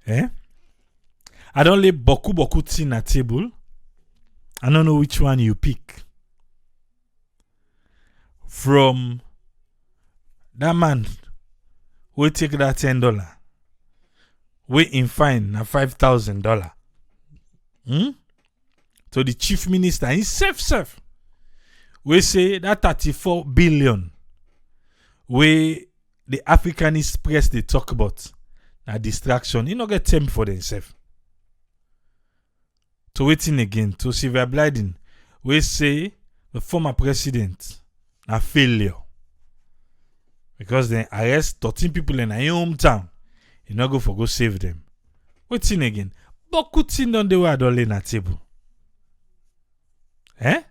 Eh? I don't lay boku tin at table. I don't know which one you pick. From that man we take that $10. We in fine na $5,000. To the chief minister himself. We say that 34 billion we the Africanist press they talk about a distraction. You no get time for themselves. To waiting again to Sylvia Blyden, we say the former president a failure because they arrest 13 people in their hometown. You not go for go save them. Waiting again. Boku tin on the way don't lay na table. So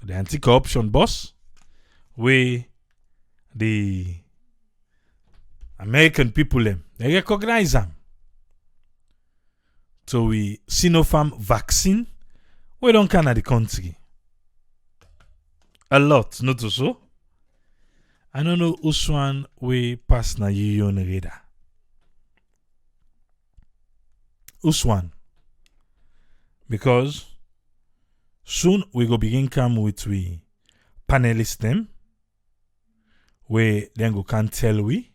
the anti-corruption boss, we the American people they recognize them. So we Sinopharm vaccine, we don't can at the country. A lot, not so. I don't know which one we pass na union radar. Which one? Because soon we go begin come with we panelists them. We then go can tell we.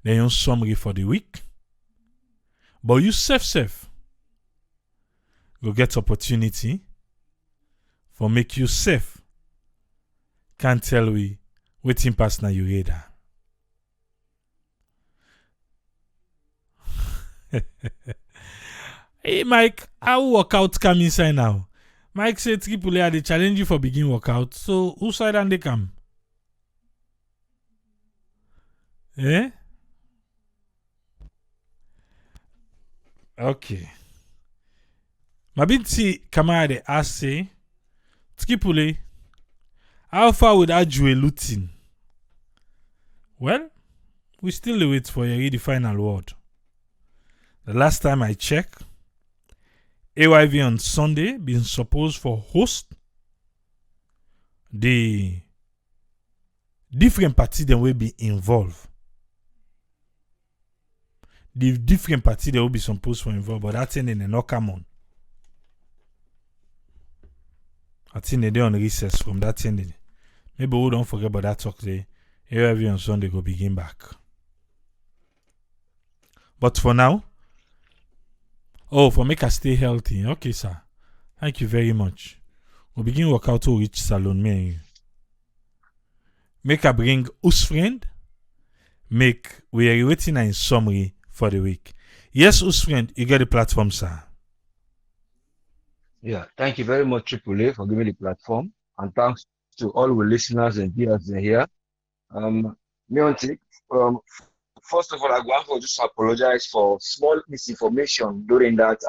Then you summary for the week. But you safe go get opportunity for make you safe can tell we waiting pass na you radar. Hey Mike, how workout come inside now? Mike said people are they challenge you for begin workout. So who side and they come? Okay. Mabinti Kamade say Skipule, how far would I do a looting? Well, we still wait for the final word. The last time I checked, AYV on Sunday been supposed for host the different parties that will be involved. The different parties that will be supposed to involved, but that's in the no come on. I think they're on recess from that ending. Maybe we don't forget about that talk day. AYV on Sunday go begin back. But for now, for make us stay healthy. Okay, sir. Thank you very much. We'll begin workout to reach salon, me and you. Make a bring us friend. We are waiting in summary for the week. Yes, us friend, you get the platform, sir. Yeah, thank you very much, Triple A, for giving me the platform. And thanks to all the listeners and viewers here. First of all, I want to just apologize for small misinformation during that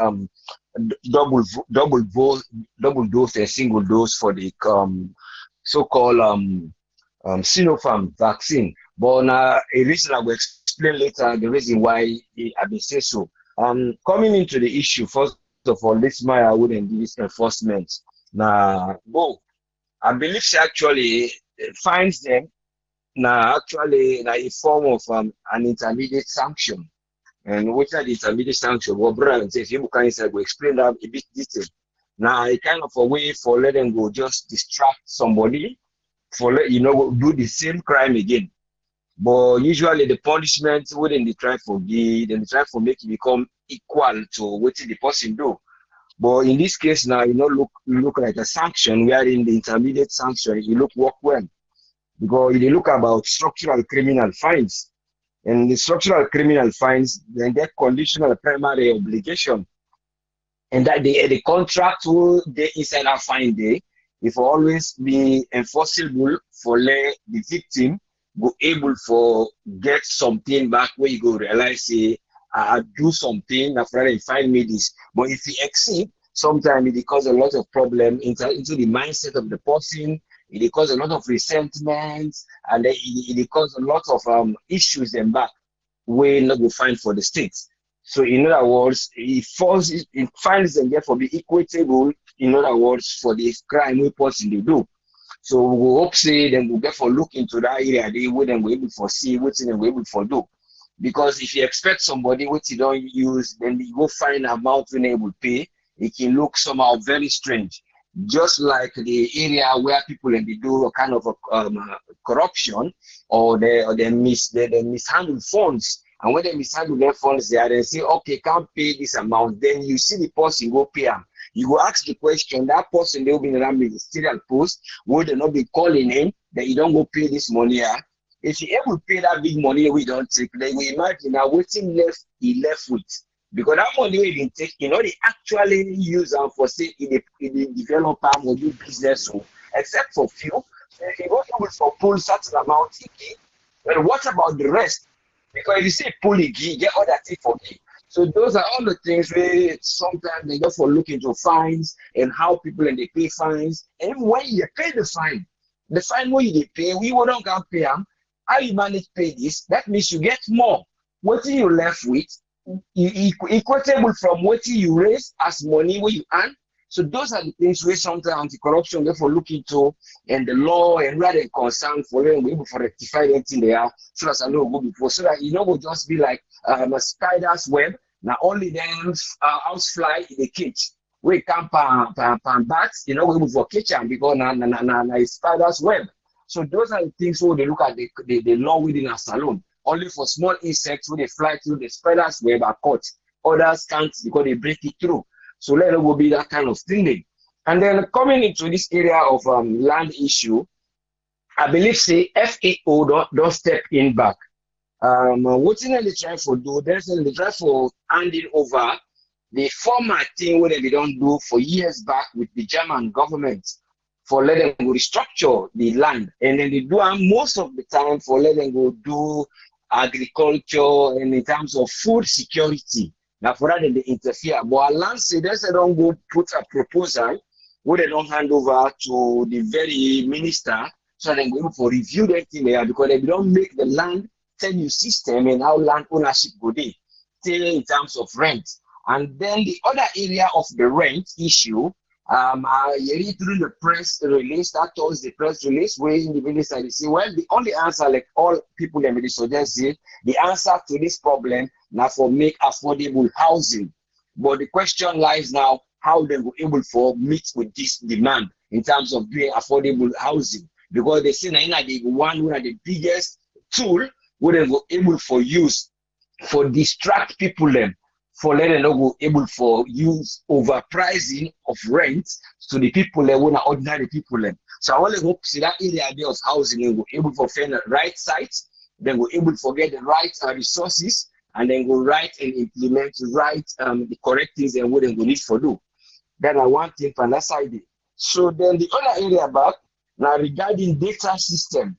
double dose and single dose for the so-called Sinopharm vaccine. But a reason I will explain later the reason why I been say so. Coming into the issue, first of all, this my I wouldn't give this enforcement. I believe she actually finds them. Actually, a form of an intermediate sanction. And what are the intermediate sanction? Well, brother, if you can explain that a bit detail. Now, a kind of a way for let them go just distract somebody for do the same crime again. But usually the punishment wouldn't they try for give, then they try for make it become equal to what the person do. But in this case now, look like a sanction, wherein the intermediate sanction, work well. Because if you look about structural criminal fines, and the structural criminal fines, then get conditional primary obligation. And that the contract will they inside a fine day, it will always be enforceable for the victim go able for get something back where you go realize I do something after they find me this. But if you exceed, sometimes it cause a lot of problem into the mindset of the person. It cause a lot of resentment, and it cause a lot of issues and back where not go find for the state. So in other words, it finds them therefore be equitable. In other words, for the crime we person they do. So we hope say then we'll therefore look into that area. They wouldn't be able to foresee what they were able to do. Because if you expect somebody what you don't use, then you go find amount when they will pay, it can look somehow very strange. Just like the area where people and they do a kind of corruption, or they mishandle funds. And when they mishandle their funds there, they say, okay, can't pay this amount. Then you see the person go pay them. You go ask the question, that person, they will be in a ministerial post, would they not be calling him that you don't go pay this money here? If you able to pay that big money we don't take, then we imagine now waiting left he left with. Because that money we didn't take, they actually use them for say in the developer or do business, so, except for few. So if you go able for pull certain amount, but what about the rest? Because if you say pull it, get other thing for me. So those are all the things where sometimes they go for look into fines and how people and they pay fines. And when you pay the fine when you pay, we won't pay them. How you manage pay this? That means you get more. What you left with, equitable from what you raise as money what you earn. So those are the things where sometimes anti-corruption therefore look into, and the law and rather than concern for them, we able to rectify anything there, so as I know go before, so that will just be like a spider's web. Now only them housefly in the cage. We can't pan bats, we able to catch them because na spider's web. So those are the things where they look at the law within a salon. Only for small insects where they fly through the spider's web are caught. Others can't because they break it through. So let it will be that kind of thing. And then coming into this area of land issue, I believe say FAO don't step in back. What they try for do, they try for handing over the former thing where they don't do for years back with the German government, for let them go restructure the land, and then they do most of the time for let them go do agriculture and in terms of food security. Now for that they interfere. But our land say they don't go put a proposal where they don't hand over to the very minister, so they go for review that thing there, because they don't make the land tenure system and how land ownership go there, in terms of rent. And then the other area of the rent issue, I read through the press release, that was the press release where in the minister they say, well, the only answer, like all people in the suggest say, the answer to this problem now for make affordable housing. But the question lies now, how they were able to meet with this demand in terms of doing affordable housing. Because they say now the one of the biggest tool where they were able for use for distract people them, for letting them go able for use overpricing of rent to the people that want ordinary people them. So I want to hope see that area of housing they go able for find the right sites, then go able to get the right resources, and then go right and implement the correct things and what they go need for do. Then I want thing from that side. So then the other area back now regarding data system,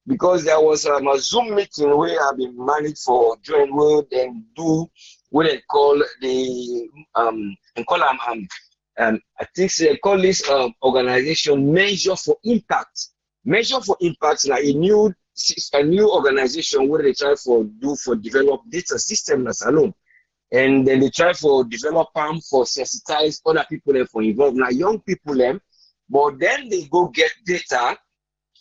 because there was a Zoom meeting where I've been managed for join world and do what they call the I think they call this organization Measure for Impact. Measure for Impact now a new organization where they try for develop data system as alone. And then they try for develop them for sensitize other people there for involved. Now young people them, but then they go get data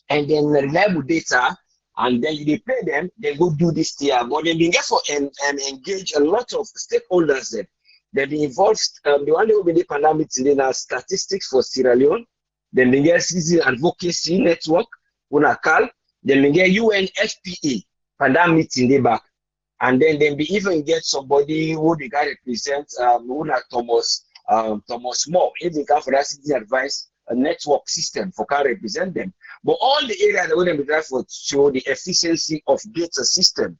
and then reliable data, and then they pay them, they go do this tier. But they been get for engage a lot of stakeholders there. They've been involved, the one that will be the pandemic in our statistics for Sierra Leone, then they get citizen advocacy network, UNACAL, then they get UNFPA, pandemic in the back. And then they even get somebody who they can represent, Thomas Moore, if they can for that citizen advice, a network system for can represent them. But all the areas that we will try for show the efficiency of data system.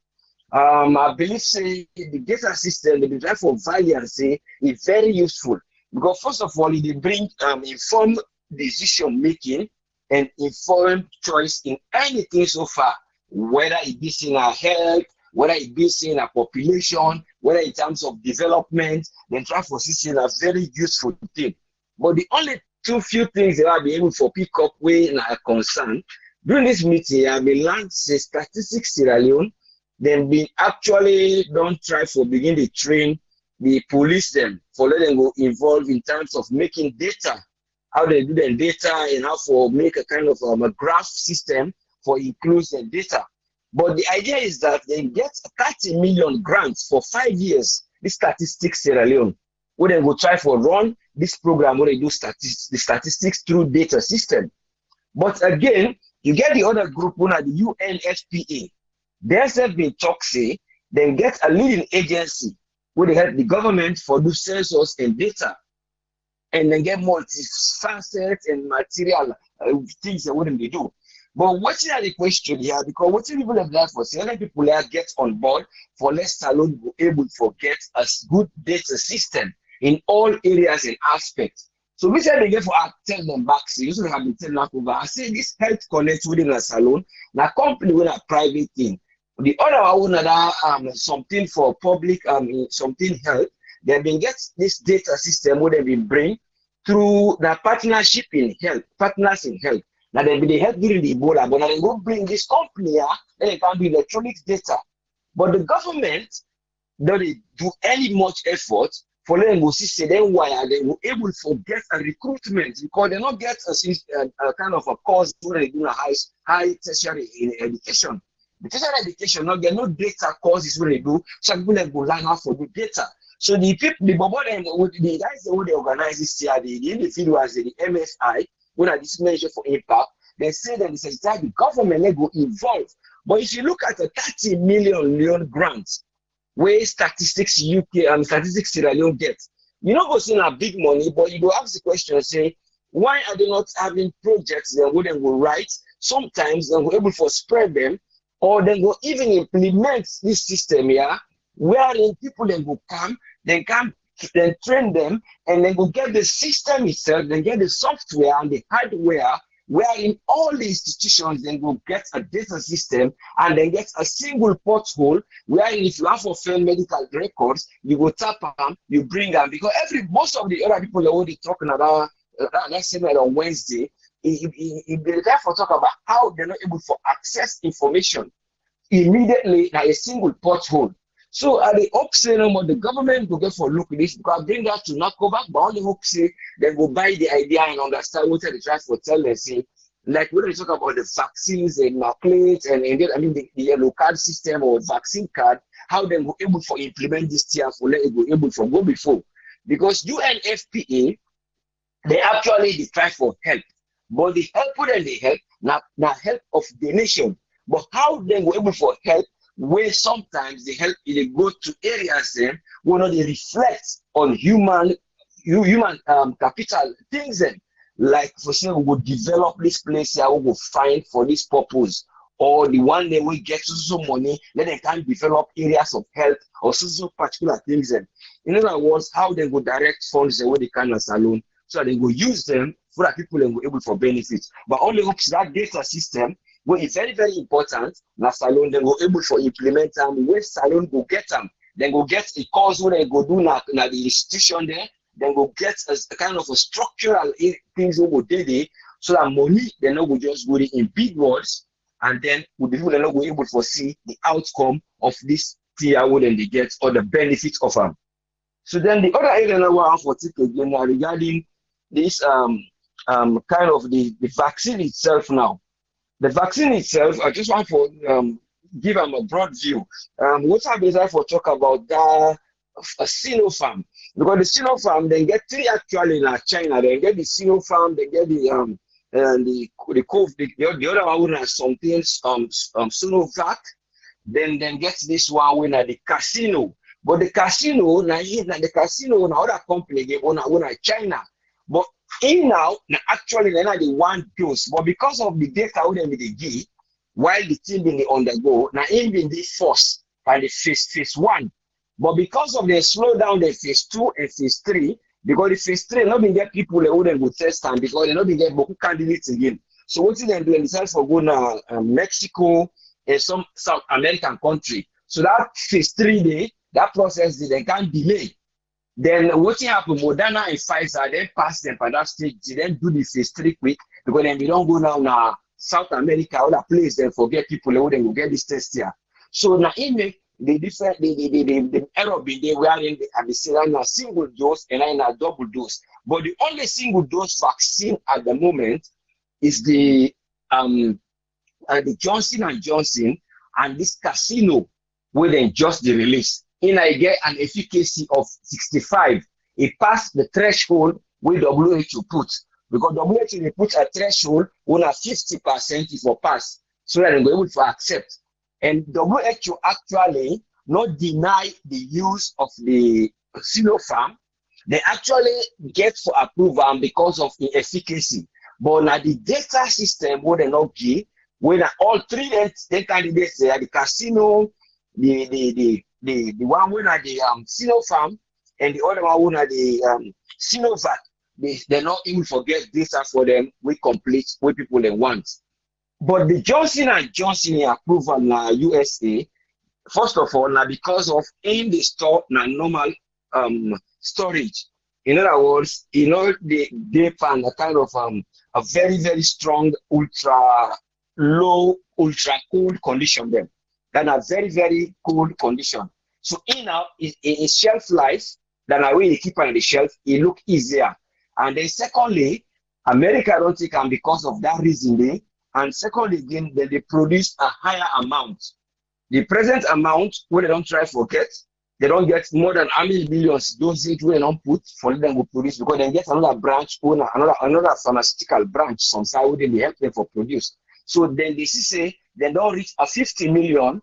I believe say the data system they try for valiancy is very useful, because first of all it bring informed decision making and informed choice in anything so far, whether it be in our health, whether it be in our population, whether in terms of development, then try for system a very useful thing. But the only few things that I'll be able to pick up when I concern during this meeting, I've been learned say statistics Sierra Leone, then been actually don't try for begin to train the police them for let them go involved in terms of making data, how they do the data and how for make a kind of a graph system for include the data. But the idea is that they get 30 million grants for 5 years. This statistics Sierra Leone, where they will try for run this program where they do the statistics through data system. But again, you get the other group, one at the UNFPA. They have been talk say, then get a leading agency where they help the government for do census and data, and then get multi-facet and material things that wouldn't they do. But what's the question here? Because what people have done for other people here get on board for less salon be able to get a good data system in all areas and aspects. So we said again for tell them back, so you should have been telling us over. I say this health connect within a salon, now company with a private thing. The other one something for public something health, they've been get this data system where they've been bring through the partnership in health, partners in health. Now they've been help during the Ebola, but now they go bring this company here, then they can do electronic data. But the government don't do any much effort for them to see then why are they able to get a recruitment, because they not get a kind of a course where they do a high tertiary in education. The tertiary education not get no data courses where they do, so people go learn how to do data. So the people, the guys who they organize this year, the individuals, the MSI, when I this measure for impact, they say that the government they go involve. But if you look at the 30 million grants where statistics UK and statistics Sierra Leone get, you know go see a big money, but you go ask the question, say, why are they not having projects then where they will write? Sometimes they will able to spread them, or they will even implement this system here, wherein people then will come, then train them, and then go get the system itself, then get the software and the hardware, wherein all the institutions then go get a data system and then get a single porthole, wherein if you have to fill medical records, you go tap them, you bring them, because most of the other people are already talking about that segment on Wednesday, if they therefore talk about how they're not able to access information immediately at a single porthole. So at the hope say no more, the government will get for look at this, because bring that to not go back, but only hope say they will buy the idea and understand what they try to tell them. Say, like when we talk about the vaccines and plates and I mean the yellow card system or vaccine card, how they were able to implement this tier for let it go able to go before. Because UNFPA, they actually try for help. But the help wouldn't they help, not help of the nation. But how they were able to help, where sometimes they help they go to areas then where they reflect on human capital things then. Like for example, we will develop this place here, we will find for this purpose. Or the one day we get some money, then they can develop areas of health or some particular things then. In other words, how they will direct funds the way they can as alone. So they will use them for that people will able for benefits. But only hope that data system, well, it's very, very important. Now, Salon, then go able to implement them. Where Salon go get them, then go get a course where they go do na the institution there. Then go get a kind of a structural things we go do there, so that money they not go just go in big words, and then we people they not go able to see the outcome of this tier where they get or the benefits of them. So then the other area I want to take again regarding this kind of the vaccine itself now. The vaccine itself, I just want to give them a broad view. What I better for talk about that Sinopharm, because the Sinopharm they get three actually in China. They get the Sinopharm, they get the COVID, the other one has something Sinovac. Then get this one when at the casino. But the casino now other company they own China. But in now actually they're not the one dose, but because of the data they give, while the team been undergo, now in been the first by the phase 1. But because of the slowdown, the phase 2 and phase 3, because the phase 3 not been get people who then go test time because they not been get beaucoup candidates again. So what they do, they decide for go now Mexico and some South American country. So that phase 3 day, that process they can't delay. Then what happened, Moderna and Pfizer then pass them by that stage, they then do the phase 3 quick, because then we don't go now South America, other place, then forget people who then go get this test here. So now it make the different the error be there wherein they have a single dose and then a double dose. But the only single dose vaccine at the moment is the Johnson and Johnson, and this casino where they just the release. In I get an efficacy of 65. It passed the threshold where WHO put. Because WHO they put a threshold when a 50% is for pass, so that they go able to accept. And WHO actually not deny the use of the Sinopharm. They actually get for approval because of the efficacy. But now the data system where they not give, when all three candidates there, the casino, the one where the Sinopharm, and the other one where the Sinovac, they're not even forget data for them. We complete what people they want. But the Johnson and Johnson approval in USA, first of all, now because of in the store now normal storage. In other words, they found a kind of a very, very strong ultra low, ultra cold condition them. Then a very, very cold condition. So in a shelf life, then a way they keep on the shelf, it look easier. And then secondly, America don't take them because of that reason. And secondly, again, they produce a higher amount. The present amount, when they don't try to forget, they don't get more than how many billions dosage when they don't put for them to produce, because they get another branch owner, another pharmaceutical branch some side where they help them for produce. So then they say they don't reach a 50 million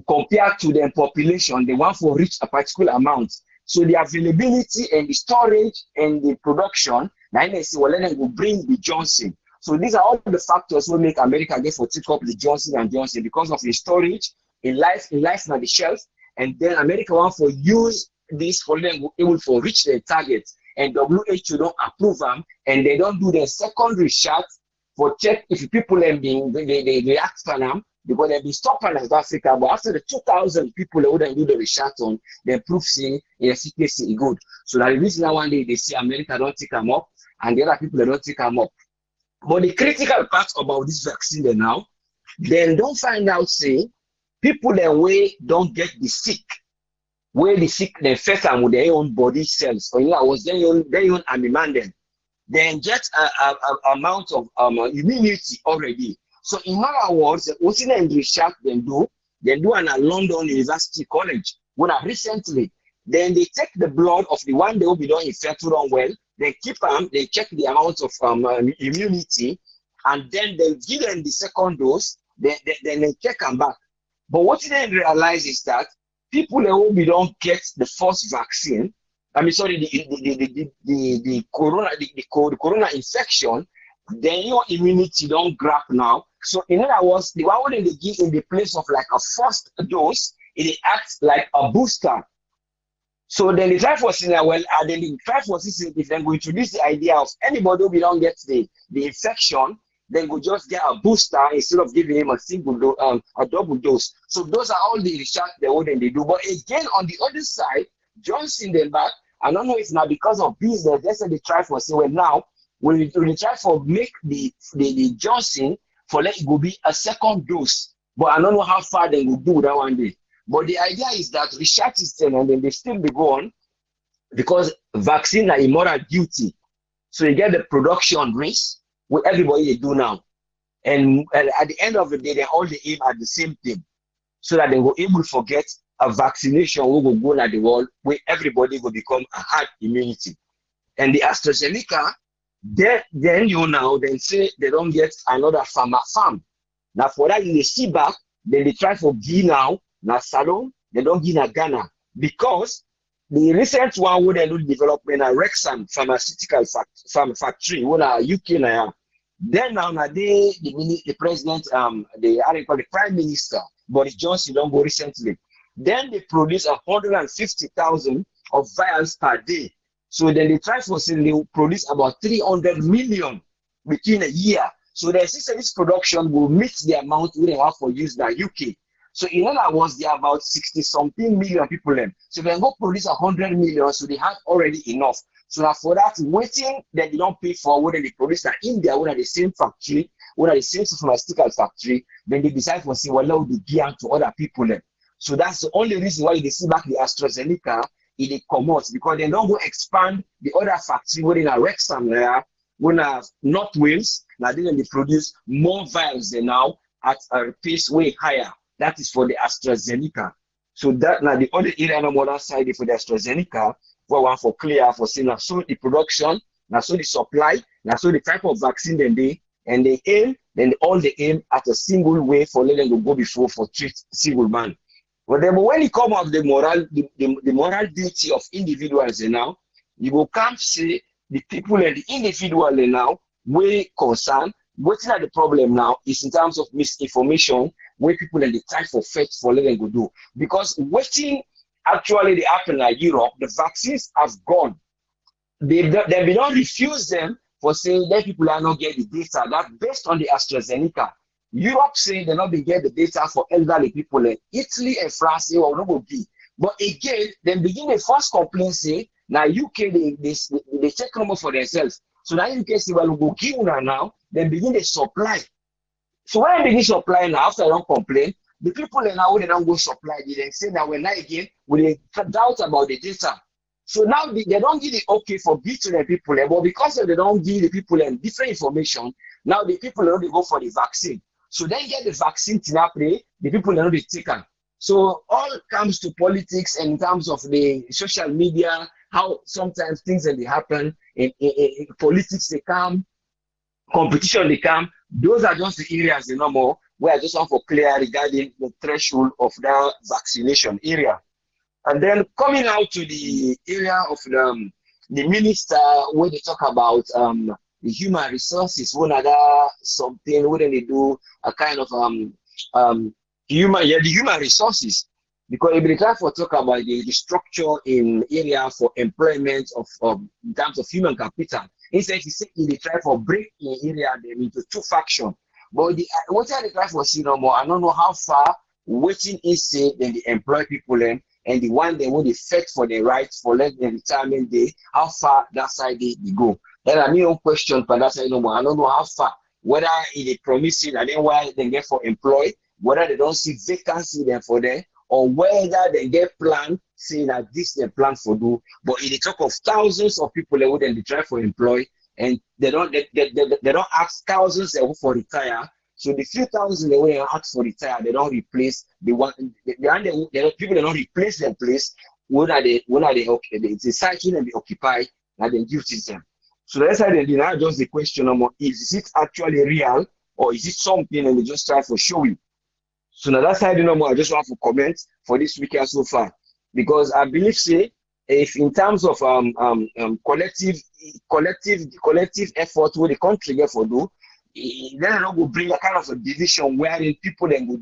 compared to their population. They want to reach a particular amount. So the availability and the storage and the production, now they say, well, then they will bring the Johnson. So these are all the factors will make America get for take up the Johnson and Johnson because of the storage in life on the shelf, and then America want for use this for them able to reach their target, and WHO don't approve them, and they don't do their secondary shot for check if people they react to them, because they've been stopping in South Africa, but after the 2,000 people they wouldn't do the research on, they prove saying the efficacy is good. So that the reason one day they see America don't take them up, and the other people they don't take them up. But the critical part about this vaccine they now, then don't find out say people that way don't get the sick, where the sick they infect them with their own body cells, or was their own amymandem, then get a amount of immunity already. So in other words, what's in the research they do an at London University College. When recently, then they take the blood of the one they will be done infected on well, they keep them, they check the amount of immunity, and then they give them the second dose, then they check them back. But what they didn't realize is that people that will be don't get the first vaccine, the corona infection, then your immunity don't grab now. So in other words, the one they give in the place of like a first dose, it acts like a booster. So then the try for saying, well, then the try for saying if they go introduce the idea of anybody who don't get the infection, then go just get a booster instead of giving him a double dose. So those are all the research they do. But again, on the other side, Johnson then back, I don't know if now because of business, they said they try for say, well, now we try for make the Johnson for let it go be a second dose. But I don't know how far they will do that one day. But the idea is that research is done and then they still be going because vaccine are immoral duty. So you get the production risk with everybody they do now. And at the end of the day, they all they aim at the same thing. So that they will able to forget a vaccination will go at the world where everybody will become a herd immunity. And the AstraZeneca, then then say they don't get another farm. Now for that, you see back, then they try for give now Salon, they don't give na Ghana. Because the recent one where they do development at Rexham pharmaceutical factory, where UK now. Then now the president, the prime minister, Boris Johnson don't go recently. Then they produce 150,000 of vials per day. So then they try for saying they will produce about 300 million within a year. So they say this production will meet the amount we have for use by UK. So in other words, there are about 60-something million people then. So they go produce 100 million, so they have already enough. So now for that, waiting that they don't pay for whether they produce in India, whether the same factory, whether the same pharmaceutical factory, then they decide for say, well, now they give to other people then. So that's the only reason why they see back the AstraZeneca in the commerce, because they don't go expand the other factory within a Wrexham there, when North Wales, now then they produce more vials than now at a pace way higher. that is for the AstraZeneca. So that now the other area no more that side for the AstraZeneca, for one for clear, for saying now so the production, now so the supply, now so the type of vaccine then they aim, then all they aim at a single way for letting them go before for treat single man. But then when it come of the moral duty of individuals now, you go come say the people and the individual now way concern. What's not the problem now is in terms of misinformation where people and the type of faith for letting go do. Because waiting actually they happen like Europe, the vaccines have gone. They don't refuse them for saying that people are not getting the data. That's based on the AstraZeneca. Europe saying they're not going to get the data for elderly people. Italy and France say, well, no go be. But again, then begin the first complaint say, now UK, they take number for themselves. So now UK say, well, we'll go give now, then begin the supply. So when I begin supply now, after I don't complain, the people now, when they don't go supply, they then say, now we're not again, we doubt about the data. So now they don't give the okay for beating the people, but because they don't give the people different information, now the people only go for the vaccine. So then get the vaccine the people are not taken. So all comes to politics and in terms of the social media, how sometimes things that they happen in politics they come, competition they come. Those are just the areas no more where I just want for clear regarding the threshold of that vaccination area. And then coming out to the area of the minister where they talk about the human resources, one other something where they do a kind of the human resources. Because if they try for talk about the structure in area for employment of in terms of human capital, instead they try for break the area them into two factions. But what they try for see no more, I don't know how far waiting is say then they employ people and the one they want effect for the rights for let the retirement day, how far that side they go. Then I mean question for that side no more. I don't know how far, whether it is promising and then why they get for employ, whether they don't see vacancy there for them, or whether they get plan saying that this they plan for do. But in the talk of thousands of people they wouldn't try for employ and they don't ask thousands they for retire. So the few thousand they will ask for retire, they don't replace the one. The people they don't replace their place. When are they okay? It's a cycle and they occupy and then duties them. So that's why they now just the question no more: is it actually real or is it something and they just try for showing? So now that side no more. I just want to comment for this weekend so far because I believe say if in terms of collective effort where the country get for do. Then I will bring a kind of a division wherein people then go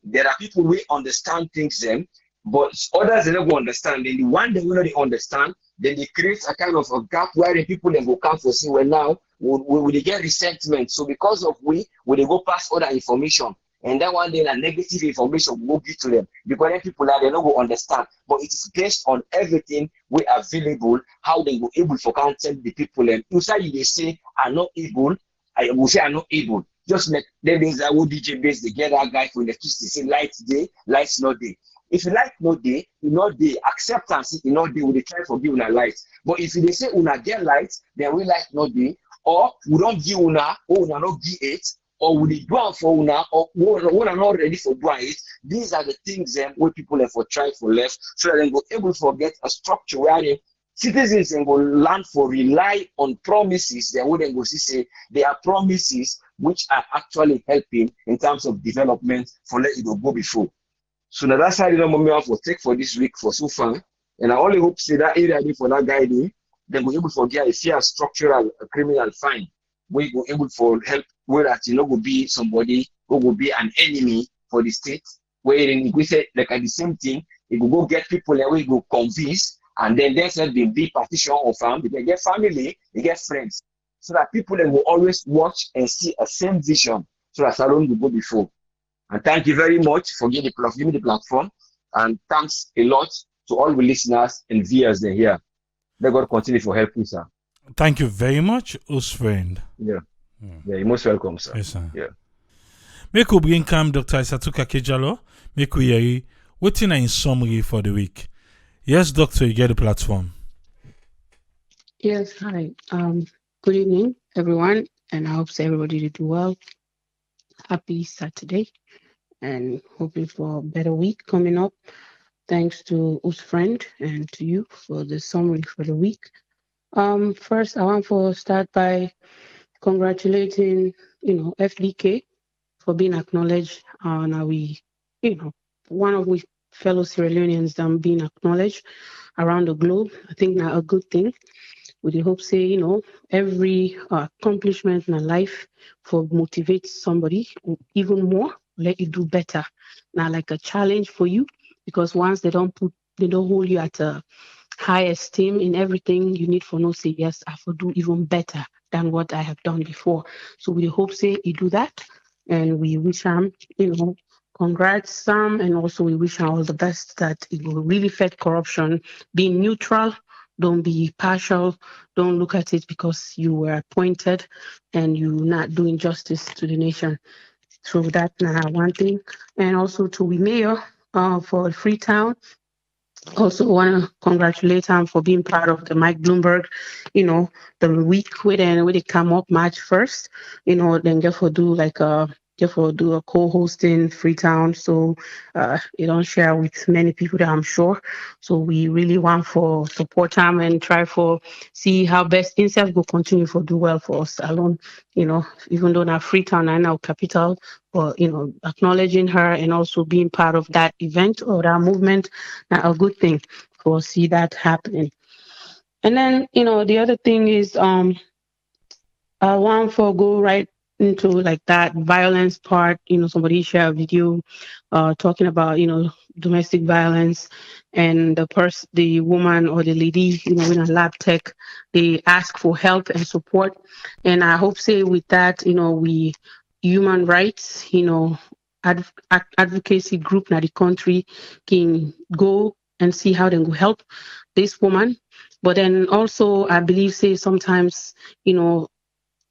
there are people who understand things them, but others they don't go understand. Then the one they will not understand, then they create a kind of a gap wherein people then go come for see well now we get resentment. So because of we they go pass other information. And then one day the negative information will give to them because then people are they don't go understand. But it is based on everything we are available, how they go able for content the people and inside they say are not able. I will say I'm not able. Just like there is a DJ base, they get that guy for electricity, say light day, lights not day. If you like no day, you not day, acceptance, you not day, we try for give una light. But if they say una get light, then we like no day, or we don't give una, or una not give it, or we do it for una, or we are not ready for doing it. These are the things where people have for try for left, so that they go able to get a structure where they citizens and go learn for rely on promises. They wouldn't go see say they are promises which are actually helping in terms of development for let it go before. So now that's how the number I will take for this week for so far. And I only hope say that area for that guy then we able to get a fair structural criminal fine. We go able for help where that you know will be somebody who will be an enemy for the state. Wherein we say like at the same thing, it will go get people and we go convince. And then there's a big partition of family. They get family, they get friends. So that people then will always watch and see a same vision. So that Salon will go before. And thank you very much for giving me the platform. And thanks a lot to all the listeners and viewers there here. May God continue for helping, sir. Thank you very much, us friend. Yeah. Yeah, you're most welcome, sir. Yes, sir. Yeah. Make we bring come Dr. Isatuka Kejalo. Make we hear waiting in summary for the week. Yes, doctor, you get the platform. Yes, hi. Good evening, everyone, and I hope everybody did well. Happy Saturday. and hoping for a better week coming up. Thanks to us friend and to you for the summary for the week. First, I want to start by congratulating, FDK for being acknowledged. Now you know, one of we fellow Sierra Leoneans being acknowledged around the globe. I think now a good thing. We dey hope say, every accomplishment in our life for motivate somebody even more, let you do better. Now, like a challenge for you, because once they don't hold you at a high esteem in everything, you need for no say, yes, I will do even better than what I have done before. So we hope say you do that, and we wish him, congrats Sam, and also we wish him all the best that it will really fight corruption, being neutral, don't be partial, don't look at it because you were appointed and you not doing justice to the nation. So that's one thing. And also to we mayor for Freetown, also want to congratulate him for being part of the Mike Bloomberg, the week where they come up March 1st, then get for do like a co-hosting Freetown. So you don't share with many people that I'm sure. So we really want for support him and try for see how best himself will continue for do well for us alone, even though now Freetown and our capital, but acknowledging her and also being part of that event or that movement, a good thing for see that happening. And then, the other thing is I want for go right into like that violence part. Somebody share a video talking about, domestic violence, and the woman or the lady, in a lab tech, they ask for help and support. And I hope say with that, we human rights, advocacy group in the country can go and see how they can help this woman. But then also I believe say sometimes,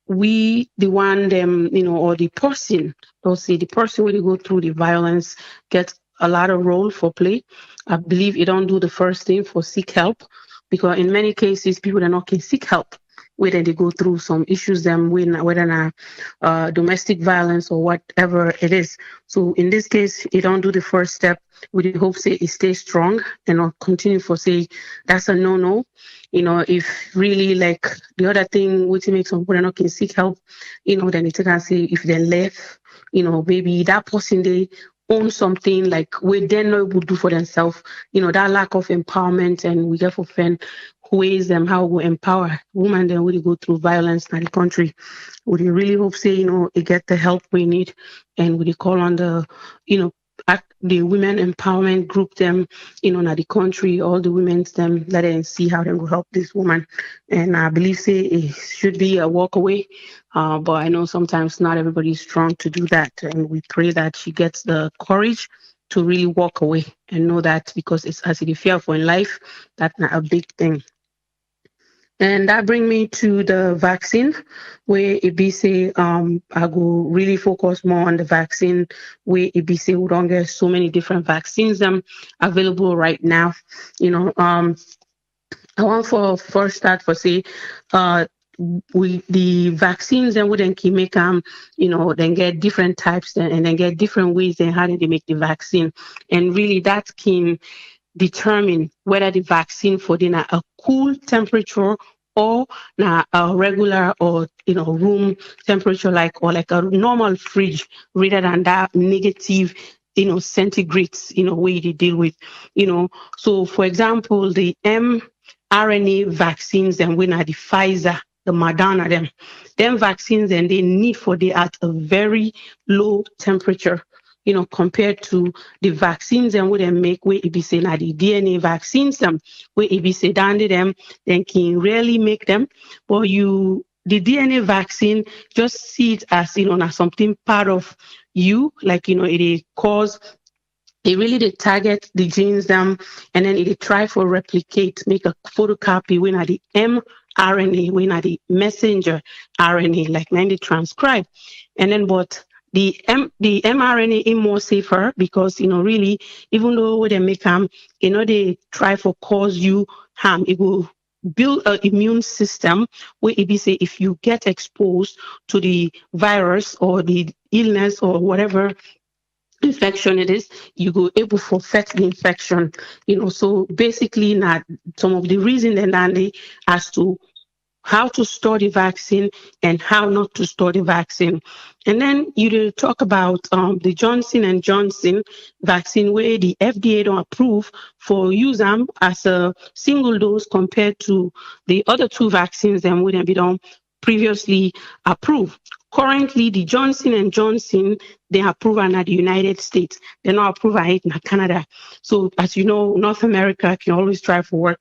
we the one them or the person, or say the person when you go through the violence gets a lot of role for play. I believe you don't do the first thing for seek help, because in many cases people that not can seek help whether they go through some issues them when whether not domestic violence or whatever it is. So in this case you don't do the first step. We hope say it stay strong and not continue for say that's a no. If really like the other thing which makes some people not can seek help, then it can say if they left, maybe that person they own something like we then not able to do for themselves, that lack of empowerment, and we get for friend ways them how we empower women then we go through violence in the country. We really hope say, they get the help we need, and we call on the, the women empowerment group them, na the country, all the women's them, let them see how they will help this woman. And I believe say it should be a walk away. But I know sometimes not everybody is strong to do that. And we pray that she gets the courage to really walk away and know that, because it's as it fearful in life, that's not a big thing. And that bring me to the vaccine, where it be say I go really focus more on the vaccine, where it be say we don't get so many different vaccines available right now. I want for first start for say we the vaccines and we then can make then get different types and then get different ways and how they make the vaccine, and really that can determine whether the vaccine for dinner a cool temperature or na a regular or room temperature, like or like a normal fridge, rather than that negative centigrades way they deal with. So for example the mRNA vaccines and when are the Pfizer, the Moderna, them vaccines, and they need for they at a very low temperature, compared to the vaccines and what they make where it be say now the DNA vaccines where it be say down to them, then can really make them. But the DNA vaccine just see it as na something part of you, like it cause it really they target the genes and then it try for replicate, make a photocopy when at the mRNA, when at the messenger RNA, like when they transcribe. And then but the mRNA is more safer because really, even though when they make them, they try for cause you harm, it will build an immune system where it be say if you get exposed to the virus or the illness or whatever infection it is, you go able to fight the infection. So basically, not some of the reason then as to how to store the vaccine and how not to store the vaccine. And then you did talk about the Johnson and Johnson vaccine, where the FDA don't approve for use them as a single dose compared to the other two vaccines that wouldn't be done previously approved. Currently, the Johnson and Johnson, they approve in the United States. They're not approved in Canada. So as you know, North America can always try for work,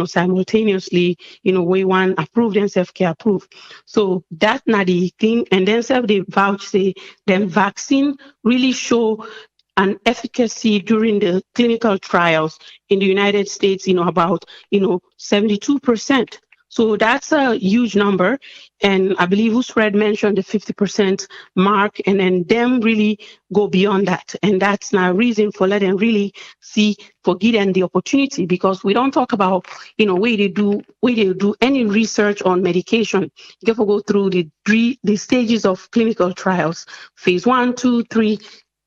simultaneously, we want approved and self-care approved. So that's not the thing. And then self they vouch say then vaccine really show an efficacy during the clinical trials in the United States, about, 72%. So that's a huge number. And I believe Usred mentioned the 50% mark, and then them really go beyond that. And that's now a reason for letting them really see for getting the opportunity, because we don't talk about, where they do any research on medication. You have to go through the stages of clinical trials, phase 1, 2, 3,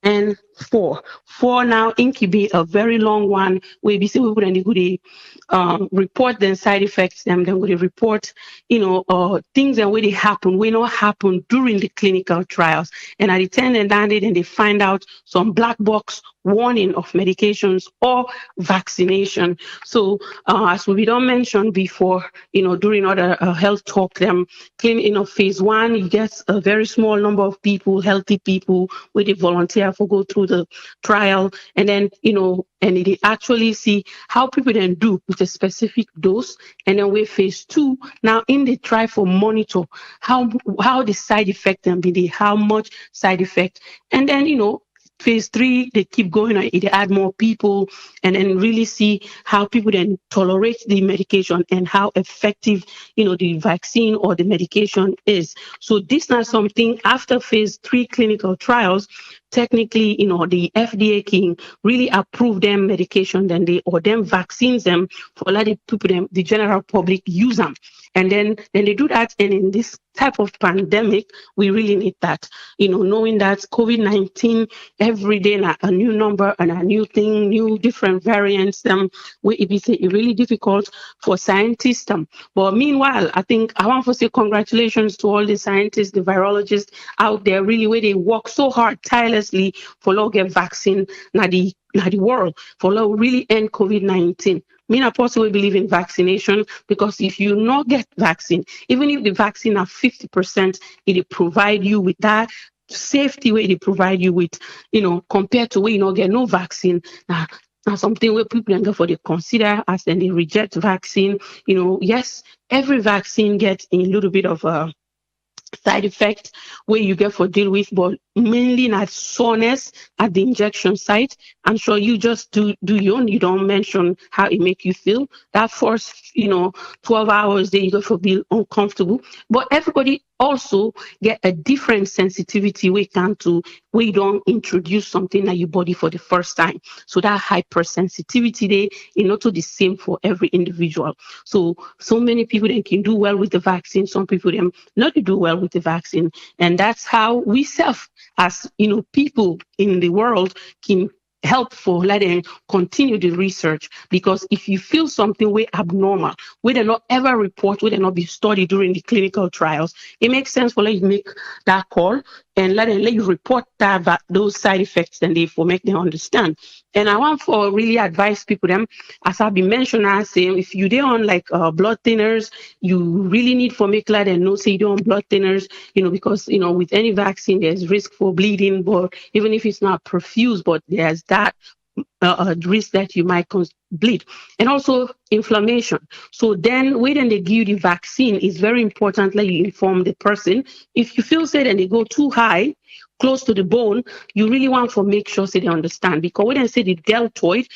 and 4. 4 now incubate a very long one where we see we wouldn't report the side effects, them then we report, things that really happen, we not happen during the clinical trials. And at the end and they find out some black box warning of medications or vaccination. So as we don't mention before, during other health talk, them phase 1, you get a very small number of people, healthy people, where they volunteer for go through the trial, and then and they actually see how people then do with a specific dose. And then with phase 2, now in the try for monitor how the side effect and be how much side effect. And then phase 3, they keep going, they add more people, and then really see how people then tolerate the medication and how effective, the vaccine or the medication is. So this is not something after phase 3 clinical trials. Technically, the FDA can really approve them medication, then them vaccines them for letting people, the general public, use them. And then they do that. And in this type of pandemic, we really need that, knowing that COVID-19 every day a new number and a new thing, new different variants, where it be really difficult for scientists. But meanwhile, I think I want to say congratulations to all the scientists, the virologists out there, really where they work so hard, tirelessly for get vaccine na the world, for really end COVID-19. Me and Apostle believe in vaccination, because if you not get vaccine, even if the vaccine are 50%, it provide you with that safety where they provide you with, compared to where you not get no vaccine. Now something where people can for they consider as then they reject vaccine. Yes, every vaccine gets a little bit of a side effect where you get for deal with, but mainly not soreness at the injection site. I'm sure you just do your own. You don't mention how it make you feel. That first, 12 hours, then you go for feel uncomfortable. But everybody also get a different sensitivity when it comes to where you don't introduce something at your body for the first time. So that hypersensitivity there is not the same for every individual. So many people then can do well with the vaccine. Some people then not do well with the vaccine. And that's how we self, as people in the world, can help for letting continue the research. Because if you feel something way abnormal, where they not ever report, where they not be studied during the clinical trials, it makes sense for let you make that call and let you report that those side effects, and therefore make them understand. And I want for really advise people them, as I've been mentioning, I say if you they on like blood thinners, you really need for make let them know say you don't on blood thinners, because with any vaccine there's risk for bleeding, but even if it's not perfused, but there's that risk that you might bleed, and also inflammation. So then when they give you the vaccine, it's very important that you inform the person. If you feel say that they go too high, close to the bone, you really want to make sure so they understand. Because when I say the deltoid,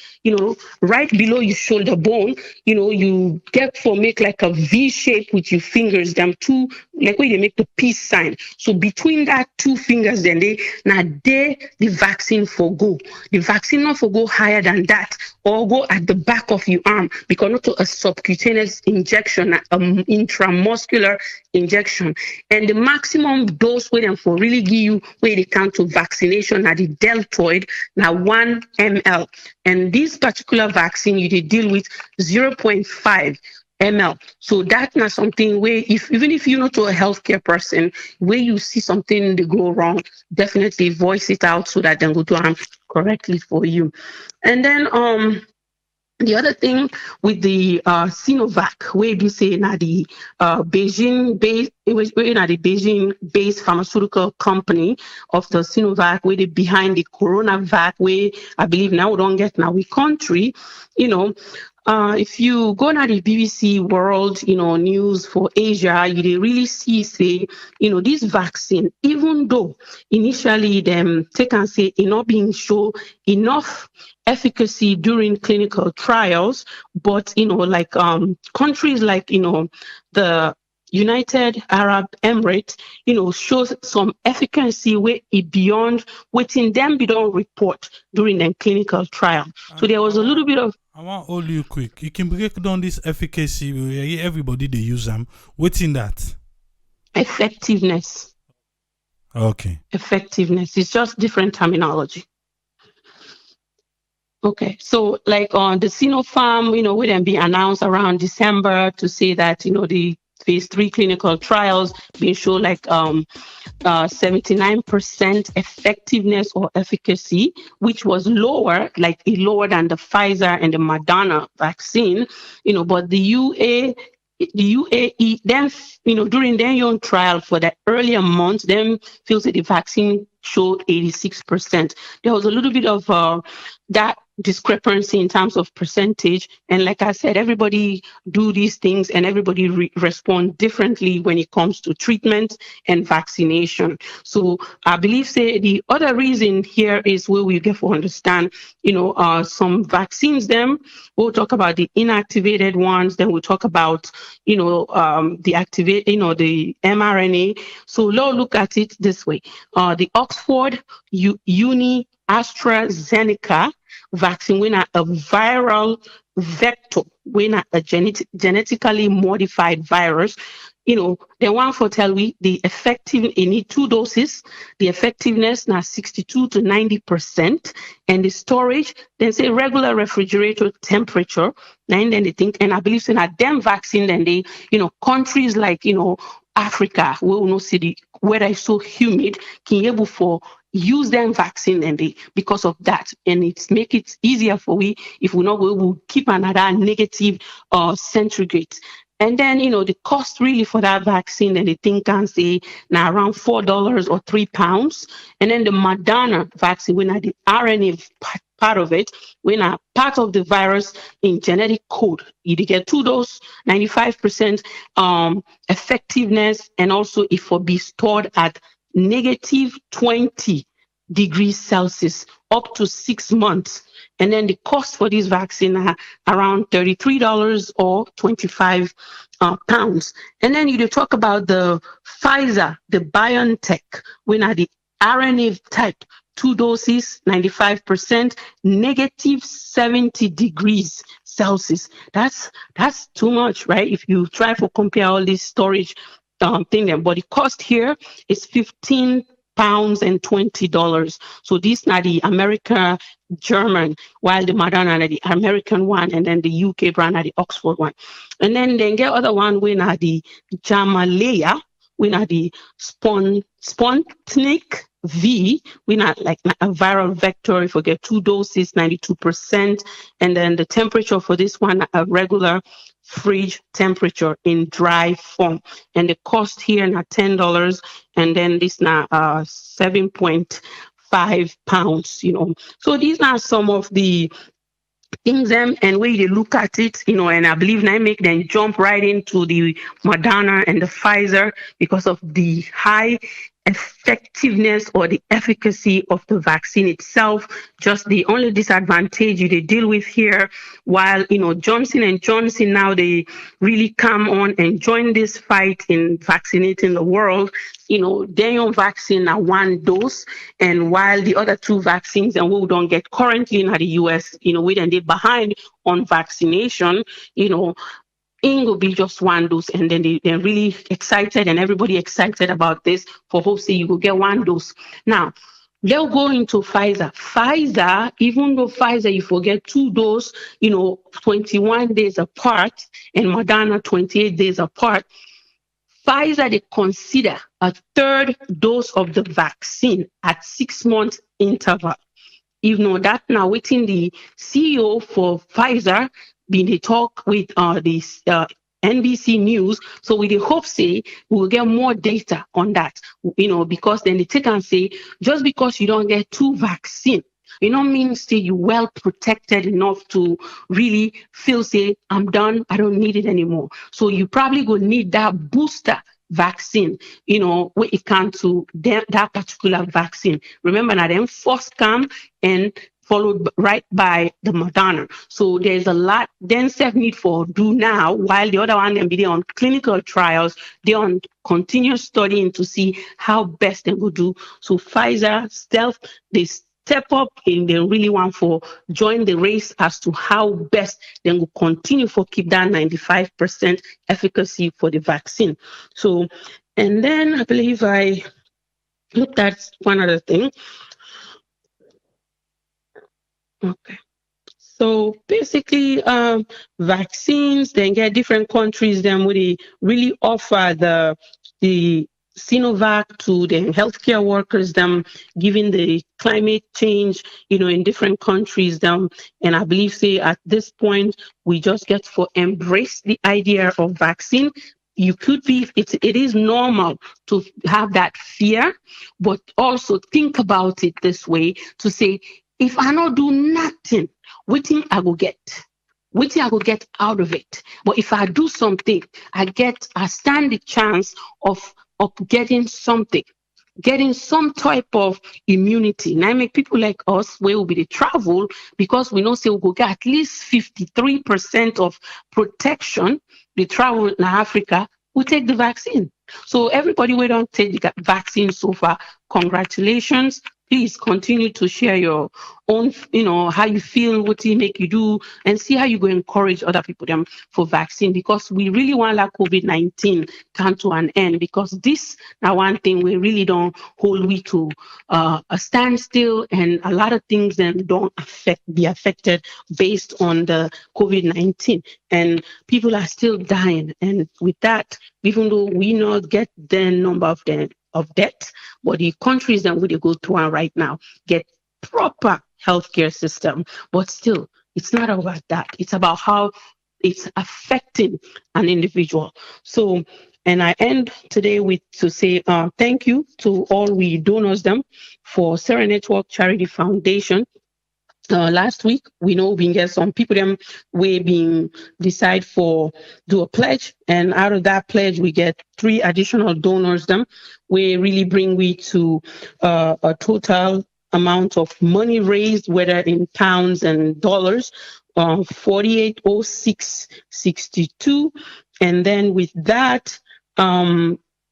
right below your shoulder bone, you get for make like a V shape with your fingers, them two like where they make the peace sign. So between that two fingers, then the vaccine for go. The vaccine not for go higher than that or go at the back of your arm because not to a subcutaneous injection, intramuscular injection. And the maximum dose where them for really give you where they count to vaccination at the deltoid now 1 ml. And this particular vaccine you did deal with 0.5 ml. So that's not something where even if you're not a healthcare person, where you see something they go wrong, definitely voice it out so that they go to correctly for you. And then the other thing with the Sinovac, where you say now the Beijing-based pharmaceutical company of the Sinovac, where they behind the CoronaVac, where I believe now we don't get now we country, if you go to the BBC World, news for Asia, you really see, say, this vaccine, even though initially them take and say it not being show enough efficacy during clinical trials, but like countries like the United Arab Emirates, shows some efficacy way beyond waiting them be don't report during the clinical trial. So there was a little bit of. I want to hold you quick. You can break down this efficacy. Everybody they use them. What's in that? Effectiveness. Okay. Effectiveness. It's just different terminology. Okay, so like on the Sinopharm, will then be announced around December to say that the phase 3 clinical trials being show like 79% effectiveness or efficacy, which was lower than the Pfizer and the Moderna vaccine, but the UAE then, during their own trial for the earlier months, then feels that the vaccine showed 86%. There was a little bit of that discrepancy in terms of percentage. And like I said, everybody do these things and everybody respond differently when it comes to treatment and vaccination. So I believe, say, the other reason here is where we get to understand, some vaccines, we'll talk about the inactivated ones, then we'll talk about, the activate, the mRNA. So let's look at it this way. The Oxford Uni AstraZeneca vaccine, when a viral vector, when a genetically modified virus, the one for tell we the effective, you need 2 doses, the effectiveness now 62 to 90%, and the storage, then say regular refrigerator temperature, and then they think, and I believe in a damn vaccine, then they, countries like, Africa, we will not see the weather is so humid, can able for use them vaccine and because of that, and it's make it easier for we if we not we will keep another negative centrigrade. And then the cost really for that vaccine, and the thing can say now around $4 or £3. And then the Moderna vaccine, when the RNA part of it, when a part of the virus in genetic code, you get 2 doses, 95% effectiveness, and also it will be stored at negative 20 degrees Celsius up to 6 months. And then the cost for this vaccine are around $33 or 25 pounds. And then you talk about the Pfizer, the BioNTech, when are the RNA type, 2 doses, 95%, negative 70 degrees Celsius. That's too much, right? If you try to compare all this storage thing, but the cost here is £15 and $20. So these are the American German, while the Moderna are the American one, and then the UK brand are the Oxford one. And then get other one, we are the Jamalaya, we are the Sputnik V, we not like a viral vector. If we get 2 doses, 92%, and then the temperature for this one, a regular fridge temperature in dry form, and the cost here now $10, and then this now 7.5 pounds. So these are some of the things and when you look at it, and I believe I make them jump right into the Moderna and the Pfizer because of the high effectiveness or the efficacy of the vaccine itself. Just the only disadvantage they deal with here, while Johnson and Johnson now they really come on and join this fight in vaccinating the world. Their own vaccine are one dose, and while the other two vaccines and we don't get currently in the US, we then they behind on vaccination. It will be just one dose, and then they're really excited, and everybody excited about this for hope say you will get one dose. Now, they'll go into Pfizer. Pfizer, even though Pfizer, you forget two doses, 21 days apart, and Moderna 28 days apart, Pfizer, they consider a third dose of the vaccine at 6 months interval. That now within the CEO for Pfizer been they talk with this NBC News, so we hope say we will get more data on that, because then they take and say just because you don't get two vaccine, means say you well protected enough to really feel say I'm done, I don't need it anymore. So you probably will need that booster vaccine, where it comes to that particular vaccine. Remember now, them first come and followed right by the Moderna. So there's a lot then self need for do now, while the other one then be there on clinical trials, they're on continuous studying to see how best they will do. So Pfizer stealth, they step up and they really want for join the race as to how best they will continue for keep that 95% efficacy for the vaccine. So, and then I believe I looked at one other thing. Okay. So basically, vaccines, then get different countries, then would really offer the Sinovac to the healthcare workers, them given the climate change, in different countries, them. And I believe, say, at this point, we just get to embrace the idea of vaccine. You could be, it is normal to have that fear, but also think about it this way to say, if I don't do nothing, what thing I will get? What thing I will get out of it? But if I do something, I stand the chance of getting something, getting some type of immunity. Now, I make people like us where will be the travel because we know say we will get at least 53% of protection. The travel in Africa will take the vaccine. So everybody we don't take the vaccine so far, congratulations. Please continue to share your own, how you feel, what it make you do, and see how you go encourage other people them for vaccine, because we really want that COVID-19 come to an end, because this now one thing we really don't hold we to a standstill, and a lot of things then don't be affected based on the COVID-19, and people are still dying. And with that, even though we not get the number of them of debt, but the countries that we go through right now get proper healthcare system. But still, it's not about that. It's about how it's affecting an individual. So, and I end today with to say thank you to all we donors them for Sarah Network Charity Foundation. Last week, we know we get some people them we being decide for do a pledge, and out of that pledge we get 3 additional donors them we really bring we to a total amount of money raised, whether in pounds and dollars, 4806.62, and then with that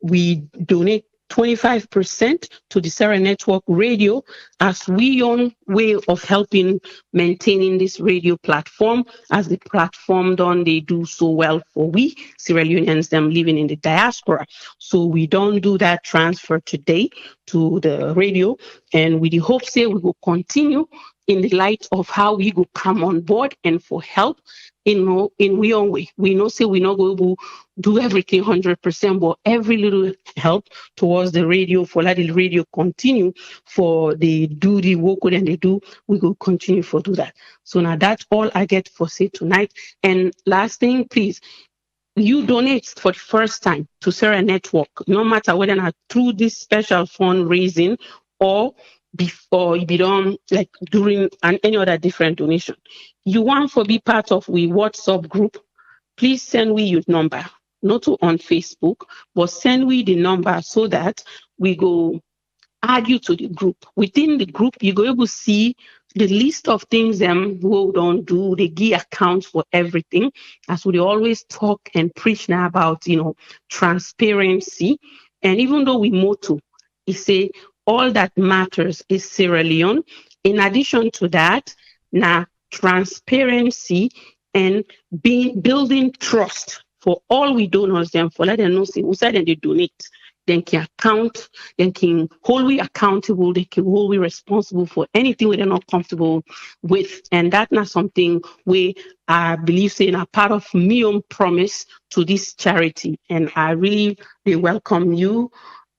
we donate 25% to the Sarah Network Radio as we own way of helping maintaining this radio platform, as the platform done they do so well for we Sierra Leoneans them living in the diaspora. So we don't do that transfer today to the radio, and with the hope say we will continue in the light of how we go come on board and for help in we own way. We know say we not going to do everything 100%, but every little help towards the radio for let the radio continue for the do the work and they do, we will continue for do that. So now that's all I get for say tonight. And last thing, please, you donate for the first time to Sarah Network, no matter whether or not through this special fundraising or before you be done like during any other different donation. You want to be part of we WhatsApp group, please send we your number. not on Facebook, but send we the number so that we go add you to the group. Within the group, you go able to see the list of things them who don't do. They give accounts for everything. As we always talk and preach now about, transparency. And even though we motto, it say all that matters is Sierra Leone. In addition to that, now transparency and building trust for all we donors them for let them know see who said they donate, then can account, then can hold we accountable, they can hold we responsible for anything they're not comfortable with. And that's not something we I believe saying a part of me own promise to this charity. And I really they welcome you.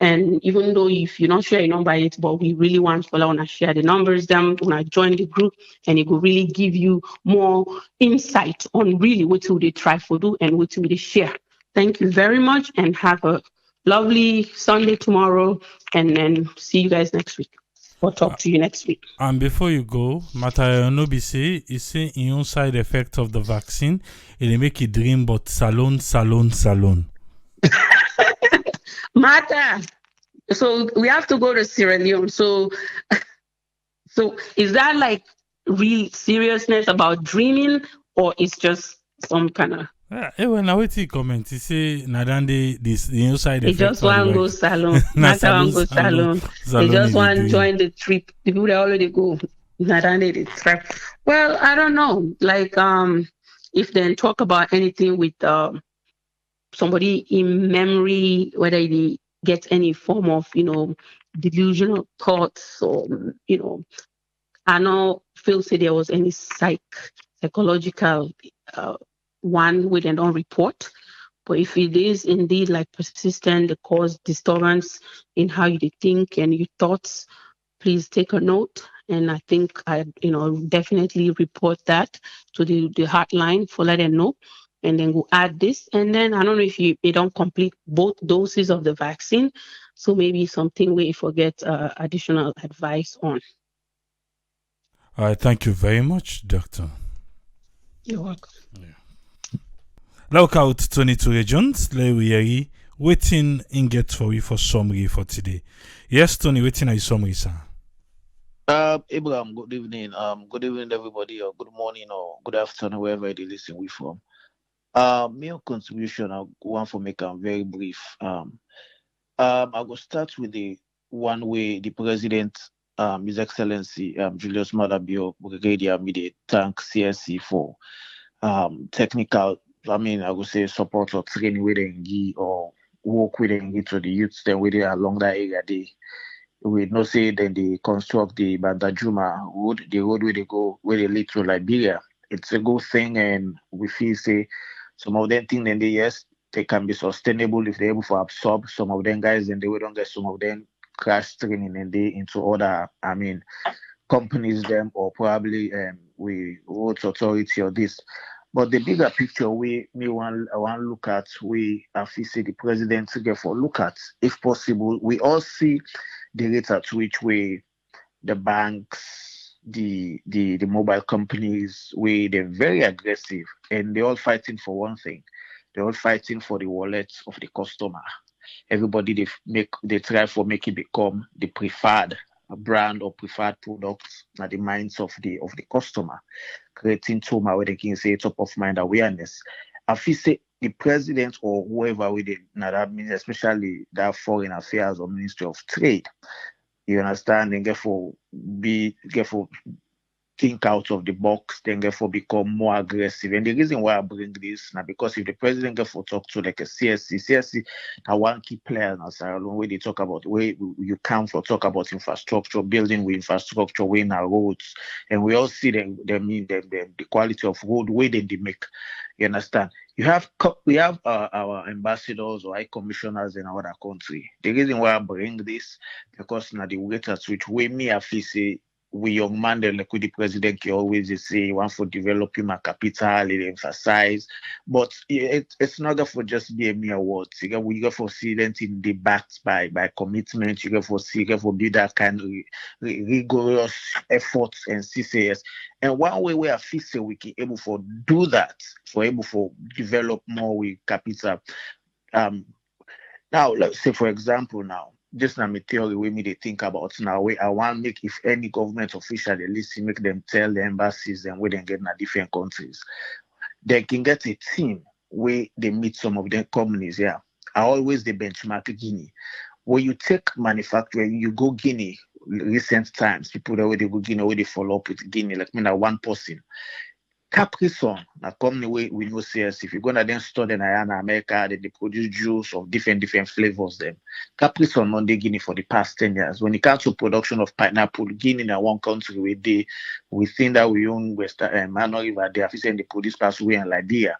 And even though if you're not sure your number yet, but we really want to want to share the numbers, them when I join the group, and it will really give you more insight on really what will they try for do and what will they share. Thank you very much and have a lovely Sunday tomorrow, and then see you guys next week. Or talk to you next week. And before you go, Mattia no be say he say in own side effect of the vaccine, it make you dream about salon. Martha, so we have to go to Sierra Leone. So is that like real seriousness about dreaming, or is just some kind of? When I wait to comment, he say Nadande this the inside They effect. just want to go salon. Martha want to go salon. They just want to join the trip. The people that already go. Nadande the trip. Well, I don't know. Like if they talk about anything with somebody in memory, whether they get any form of delusional thoughts, or I know Phil said there was any psychological one we don't report. But if it is indeed like persistent, it cause disturbance in how you think and your thoughts, please take a note. And I think I definitely report that to the hotline for let them know. And then we'll add this. And then I don't know if they don't complete both doses of the vaccine. So maybe something we forget additional advice on. All right, thank you very much, Doctor. You're welcome. Yeah. Look out 22 regions, Leone, waiting in get for you for summary for today. Yes, Tony, waiting at summary, sir. Abraham, good evening. Good evening, everybody, or good morning, or good afternoon, wherever they listen we from. My contribution, I want to make them very brief. I will start with the one way the president, His Excellency, Julius Madabio Brigadier Mide, thank CSC for technical, I would say support or training with Engi or work with Engi to the youths, then with along that area. We know say then they construct the Bandajuma road, the road where they go, where they lead to Liberia. It's a good thing, and we feel say some of them think then they can be sustainable if they're able to absorb some of them guys, and they will don't get some of them crash training and they into other companies them, or probably we roads authority or this. But the bigger picture I want to look at, we have to see the president to get for look at, if possible. We all see the rate at which the banks, the mobile companies, they're very aggressive, and they're all fighting for one thing. They're all fighting for the wallets of the customer. Everybody they try for make it become the preferred brand or preferred products at the minds of the customer, creating trauma where they can say top of mind awareness. I feel say the president or whoever with it, now that means especially that foreign affairs or Ministry of Trade, you understand, and therefore think out of the box, then therefore become more aggressive. And the reason why I bring this now, because if the president therefore talk to like a CSC are one key player now, Sarah, where they talk about where you come for talk about infrastructure, building with infrastructure, way in our roads, and we all see the quality of road way they make. You understand? We have our ambassadors or high commissioners in our country. The reason why I bring this, because now the rate at which way me I feel say we young man, like with the president, you always say you want for developing my capital, it emphasize, but it's not for just be a mere words. You got for see them in the backed by commitment. You got for see, you got for be that kind of rigorous efforts and CCS. And one way we are fixing we can able for do that, for able for develop more with capital. Now, let's say, for example, now, just now my theory we me they think about now. Where I want make if any government official they listen, make them tell the embassies and where they get in different countries. They can get a team where they meet some of their companies. Yeah, I always the benchmark Guinea. When you take manufacturing, you go Guinea. Recent times, people that way they go Guinea, where they follow up with Guinea, like me, now one person. Capri-Sun, a company we know says if you're gonna then store in America, they produce juice of different flavors. Them Capri-Sun on the Guinea for the past 10 years. When it comes to production of pineapple, Guinea in one country we think that we own Western Mano River, they have they produce passway and Liberia.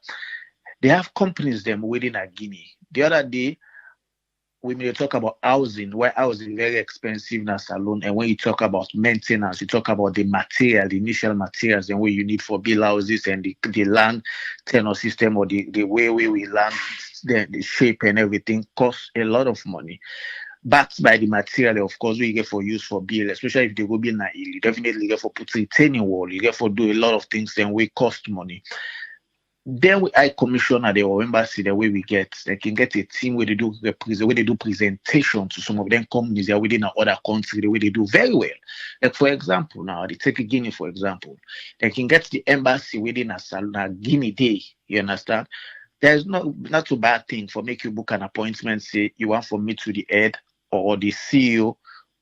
They have companies them within a Guinea. The other day we may talk about housing, where housing very expensive in a salon. And when you talk about maintenance, you talk about the material, the initial materials, and what you need for build houses and the land tenure system or the way we land, the shape and everything costs a lot of money. Backed by the material, of course, we get for use for build, especially if they go build na you definitely get for put retaining wall, you get for do a lot of things and we cost money. Then I commission at the embassy the way we get they can get a team where they do presentation to some of them companies that are within another country the way they do very well. Like for example, now they take a Guinea for example, they can get the embassy within a Guinea day. You understand? There's not too bad thing for make you book an appointment. Say you want for me to the head or the CEO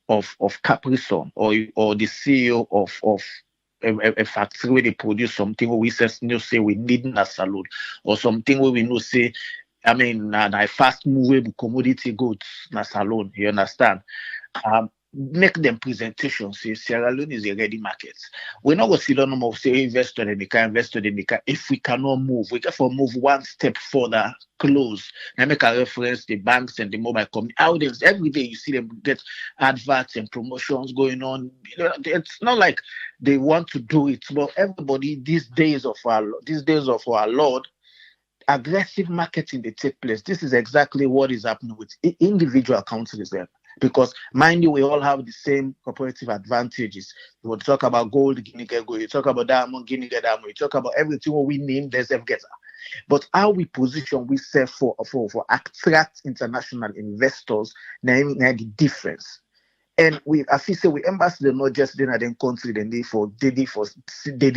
of Capri-Sun or the CEO of a factory where they produce something where we say we need in a salon or something where we know say fast moving commodity goods in a salon. You understand? Make them presentations. Say Sierra Leone is a ready market. We're not going to sit down and say investor in the car. If we cannot move, we can move one step further, close. And make a reference the banks and the mobile company. Audience every day you see them get adverts and promotions going on. It's not like they want to do it, but everybody these days of our Lord. Aggressive marketing they take place. This is exactly what is happening with individual countries there. Because mind you, we all have the same comparative advantages. You will talk about gold, Guinea get gold. You talk about diamond, Guinea get diamond. You talk about everything what we name, there's them getter. But how we position we serve for attract international investors, naming the difference. And as you say, we embassy them not just in their country, then they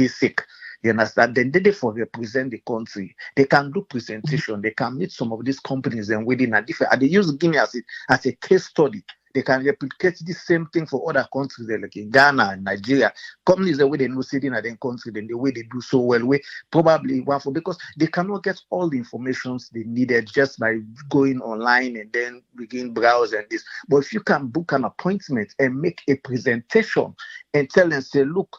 sick. You understand? Then they for represent the country. They can do presentation. They can meet some of these companies and within a different. And they use Guinea as a case study. They can replicate the same thing for other countries like in Ghana and Nigeria. Companies the way they know sitting at their country, then the way they do so well, we probably one for because they cannot get all the information they needed just by going online and then begin browse and this. But if you can book an appointment and make a presentation and tell them, say, look.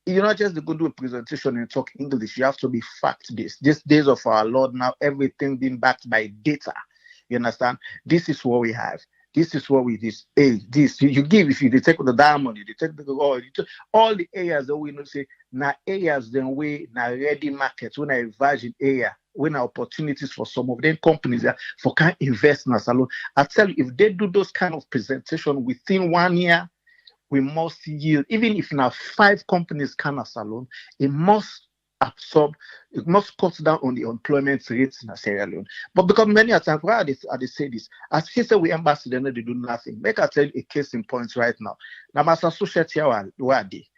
You're not just go do a presentation and talk English. You have to be fact-based. These days of our Lord now, everything being backed by data. You understand? This is what we have. This is what we this. This you give if you take the diamond, you take the gold, all the areas that we know say now areas then we now ready markets when I virgin area when opportunities for some of them companies for can invest in a salon. I tell you, if they do those kind of presentation within 1 year. We must yield, even if now 5 companies can a salon, it must cut down on the employment rates in Sierra Leone. But because many times, why they say this? As he said, we embassy, they do nothing. Make I tell you a case in point right now. Now, Massachusetts here, where are they?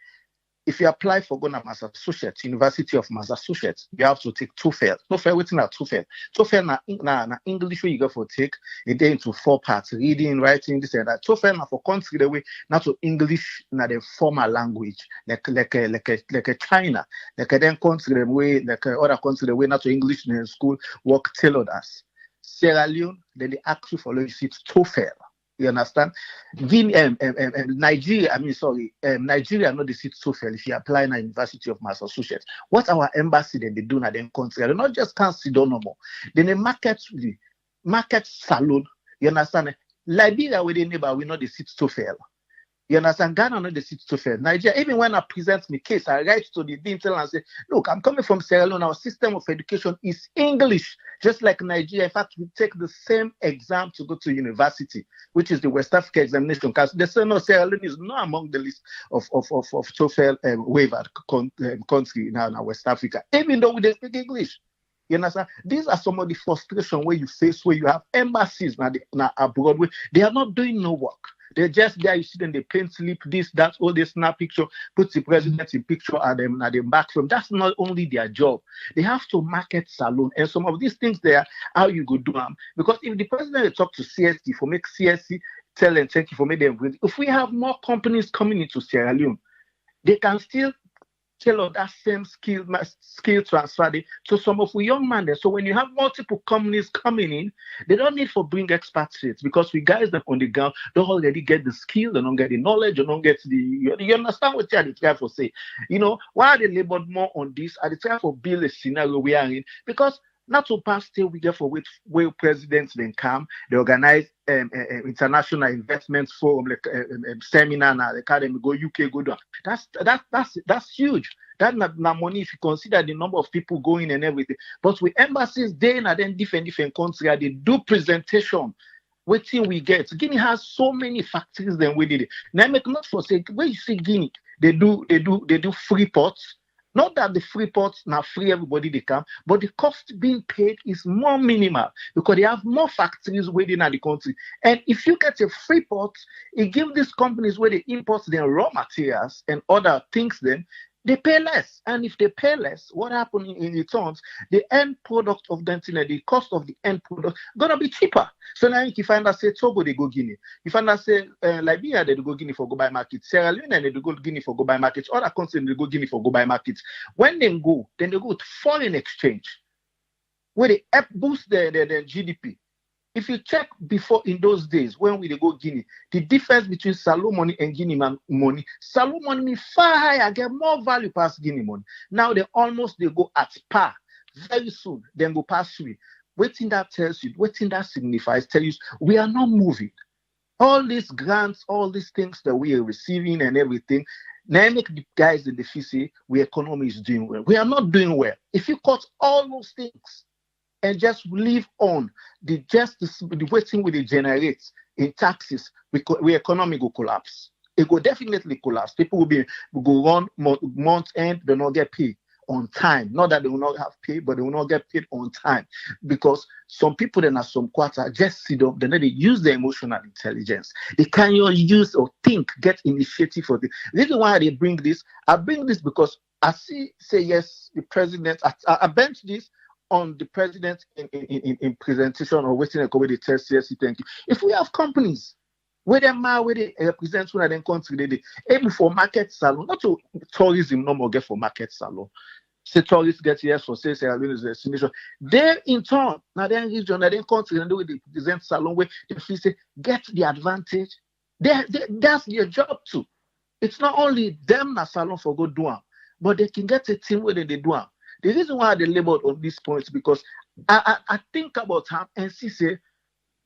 If you apply for going to Massachusetts, University of Massachusetts, you have to take TOEFL. TOEFL, waiting at TOEFL. TOEFL na English where you go for take a day into 4 parts: reading, writing, this and that. TOEFL na for country the way not to English na the formal language, like a China, like a then country the way like other country the way not to English in school work tailored us. Sierra Leone, then they actually follow you see TOEFL. You understand? Nigeria, Nigeria not the seat so fair if you apply in the University of Massachusetts. What our embassy then they do in their country? They not just can't sit down no more. Then they market salon. You understand? Liberia with the neighbor, we know the seat so fair. You understand? Ghana not the city to fair. Nigeria, even when I present my case, I write to the dean and say, look, I'm coming from Sierra Leone. Our system of education is English, just like Nigeria. In fact, we take the same exam to go to university, which is the West Africa examination. Because they say no, Sierra Leone is not among the list of TOEFL waiver country now in West Africa, even though they speak English. You understand? These are some of the frustration where you face, where you have embassies now abroad, where they are not doing no work. They're just there, you see them, they paint slip, this, that, all they snap picture, put the president in picture at them back from. That's not only their job. They have to market salon. And some of these things there, how you go do them. Because if the president talk to CSC for make CSC tell and thank you for making them, if we have more companies coming into Sierra Leone, they can still tell us that same skill transfer to some of the young men there. So when you have multiple companies coming in, they don't need to bring expatriates because we guys that on the ground don't already get the skill, they don't get the knowledge, they don't get you understand what I'm trying to say. Why they labored more on this? Are they trying to build a scenario we are in? Because not to pass till we get for where presidents then come, they organize international investments forum, like seminar now, they call them go UK, go down. That's huge. That's not money if you consider the number of people going and everything. But with embassies, they and then different countries, they do presentation. Waiting we get. Guinea has so many factories than we did it. Now make not for say where you see Guinea, they do free ports. Not that the free ports now free everybody they come, but the cost being paid is more minimal because they have more factories within the country. And if you get a free port, it gives these companies where they import their raw materials and other things then, they pay less. And if they pay less, what happens in returns? The end product of the cost of the end product gonna be cheaper. So now if you find that say Togo they go Guinea, you find that say Liberia they go Guinea for go buy market, Sierra Leone they go Guinea for go buy market, other countries they go Guinea for go buy market. When they go, then they go to foreign exchange, where they help boost their GDP. If you check before in those days when we go Guinea, the difference between Salon money and Guinea money, Salon money far higher, get more value past Guinea money. Now they go at par. Very soon, then go past 3. Waiting that tells you, waiting that signifies, tell you we are not moving. All these grants, all these things that we are receiving and everything, now make the guys in the FICI, we economy is doing well. We are not doing well. If you cut all those things, and just live on the waiting with the generates in taxes, we economy will collapse. It will definitely collapse. People will go run month end, they not get paid on time. Not that they will not have pay, but they will not get paid on time because some people then at some quarter just sit up. They need to use their emotional intelligence. They cannot use or think, get initiative for this. The reason why they bring this, I bring this because I say yes, the president. I bench this on the president in presentation or waiting a way they tell CSC thank you. If we have companies where they represent one of them country, they able for market salon, not to tourism no more get for market salon. Say tourists get yes for say Sierra Leone is a destination. They in turn, now then region, now then country, and they present salon where they say get the advantage. That's their job too. It's not only them na salon for go do them, but they can get a team where they do them. The reason why they labored on this point is because I think about them and see say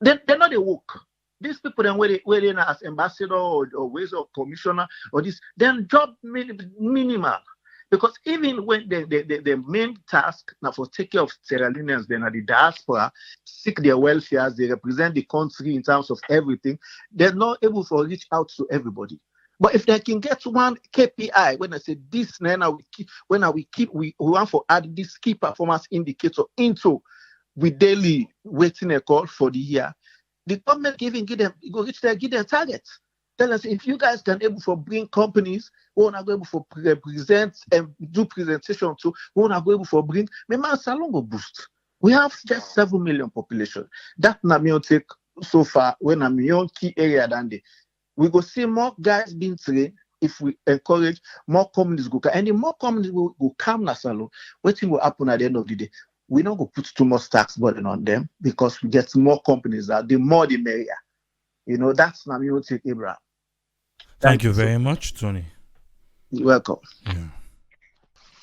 they're not a work. These people then where they as ambassador or ways of commissioner or this, then job minimal. Because even when the main task now for take care of Sierra Leoneans, then are the diaspora, seek their welfare, they represent the country in terms of everything, they're not able to reach out to everybody. But if they can get one KPI, when I say this, we want to add this key performance indicator into with daily waiting a call for the year, the government give them targets. Tell us if you guys can able to bring companies who are not able to present and do presentation to, who are not able to bring, my salon will boost. We have just 7 million population. That na me take so far when I'm young key area than they. We go see more guys being trained if we encourage more companies go come. And the more companies will come na salon, what thing will happen at the end of the day? We not go put too much tax burden on them because we get more companies out. The more the merrier. That's na me take Abraham. Thank you very much, Tony. You're welcome.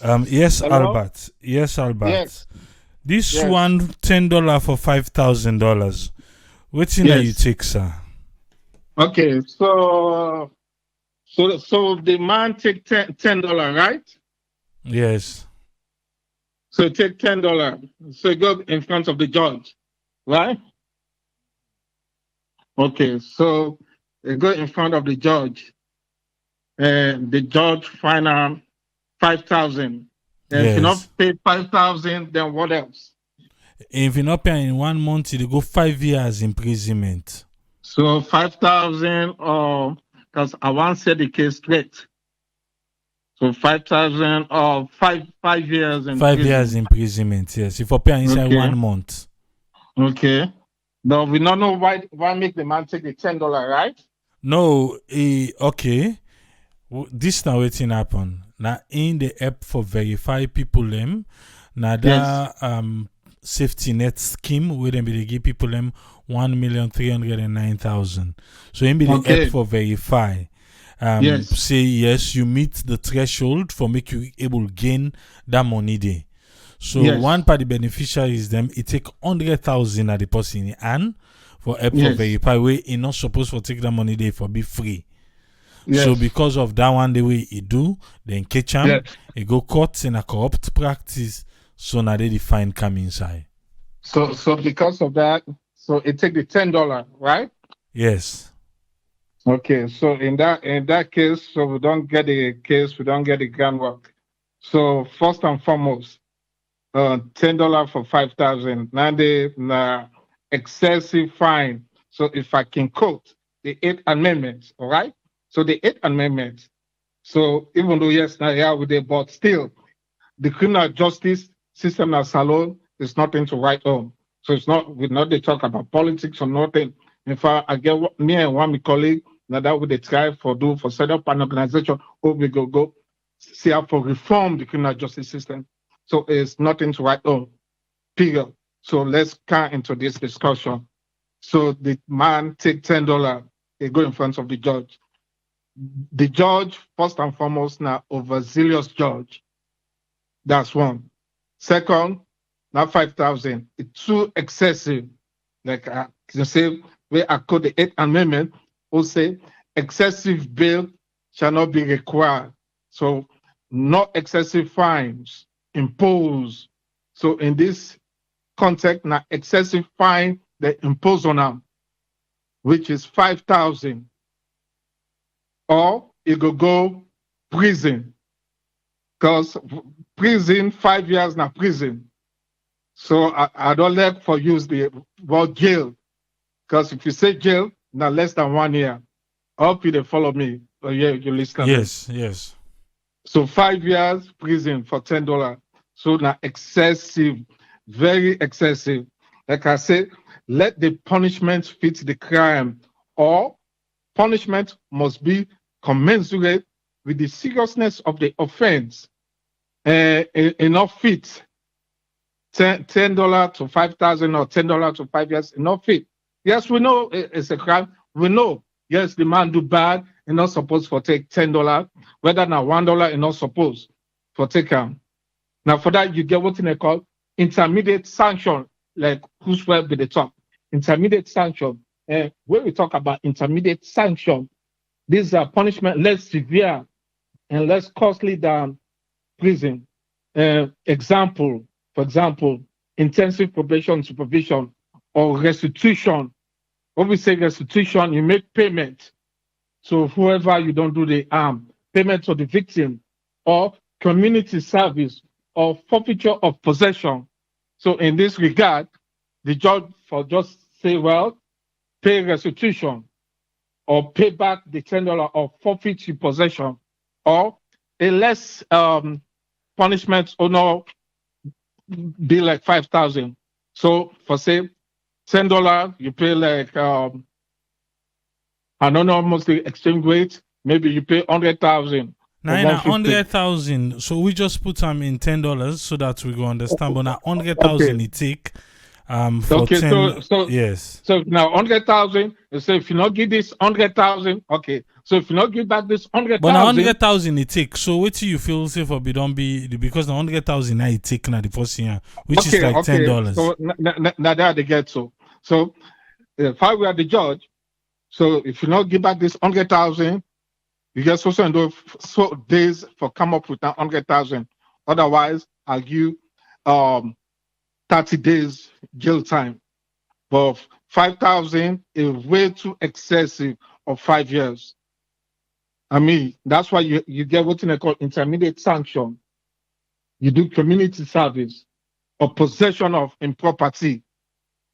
Yeah. Yes, Hello? Albert. Yes, Albert. Yes. This Yes. one $10 for $5,000. What's in Yes. you take, sir? Okay, so So the man take $10, right? Yes. So take $10. So you go in front of the judge, right? Okay, so you go in front of the judge, and the judge final 5,000. And if you not Yes. pay 5,000, then what else? If you not pay in 1 month, you go 5 years imprisonment. So 5,000, or because I want to set the case straight. So 5,000 or 5 years in 5 prison. years imprisonment, yes. If you pay inside Okay. 1 month. Okay. Now we don't know why make the man take the $10, right? No, okay. This now wetin happen. Now in the app for verify people them. Now that safety net scheme where them be give people them 1,309,000. So in the Okay. app for verify. Yes. Say yes, you meet the threshold for make you able gain that money there. So Yes. one party beneficiary is them. It take 100,000 at the person in hand for app for Yes. verify where he not supposed to take that money there for be free. Yes. So because of that one, the way he do, then catch him, Yes. he go caught in a corrupt practice. So now they define come inside. So because of that, so it take the $10, right? Yes. Okay. So in that case, so we don't get the case, we don't get the groundwork. So first and foremost, $10 for 5,000. Now the excessive fine. So if I can quote the 8th Amendment, all right? So the 8th Amendment. So even though yes, now yeah, with it, but still, the criminal justice system as alone is nothing to write on. So it's not, we not they talk about politics or nothing. In fact, I get me and one of my colleague now that we they try for set up an organization, or we go see how for reform the criminal justice system. So it's nothing to write on. Period. So let's come into this discussion. So the man take $10, he go in front of the judge. The judge, first and foremost, now overzealous judge. That's one. Second, now 5,000. It's too excessive. Like you say, where I call the 8th Amendment, will say excessive bail shall not be required. So no excessive fines imposed. So in this context, now excessive fine they impose on them, which is 5,000. Or it go prison. Because prison, 5 years now prison. So I don't like for use the word jail. Because if you say jail, now less than 1 year. I hope you they follow me. Oh, yeah, you listen. Yes, yes. So 5 years prison for $10. So now excessive, very excessive. Like I said, let the punishment fit the crime, or punishment must be commensurate with the seriousness of the offense. Enough fit. $10 to 5,000 or $10 to 5 years, enough fit. Yes, we know it's a crime. We know, yes, the man do bad, and not supposed to take $10. Whether now $1 and not supposed for take him. Now for that, you get what they call intermediate sanction, like who's well be the top. Intermediate sanction. When we talk about intermediate sanction, these are punishment less severe and less costly than prison. For example, intensive probation supervision or restitution. When we say restitution, you make payment. So whoever you don't do the harm, payment to the victim, or community service, or forfeiture of possession. So in this regard, the judge for just say, well, pay restitution, or pay back the $10 or forfeit your possession, or a less punishment or no be like 5,000. So for say $10, you pay like I don't know almost the exchange rate. Maybe you pay 100,000. Now 100,000. So we just put them in $10 so that we go understand. But now 100,000 it take for okay, 10. so yes. So now 100,000. So if you not give this 100,000, okay. So if you not give back this 100,000, but now 100,000 it take. So what do you feel say for don't be because the 100,000 now it take now the first year, which is like $10. So now that they get so if I were the judge, so if you not give back this 100,000, You get so and so days for come up with that 100,000. Otherwise, I'll give 30 days jail time. But 5,000 is way too excessive of 5 years. I mean, that's why you get what they call intermediate sanction. You do community service or possession of in property.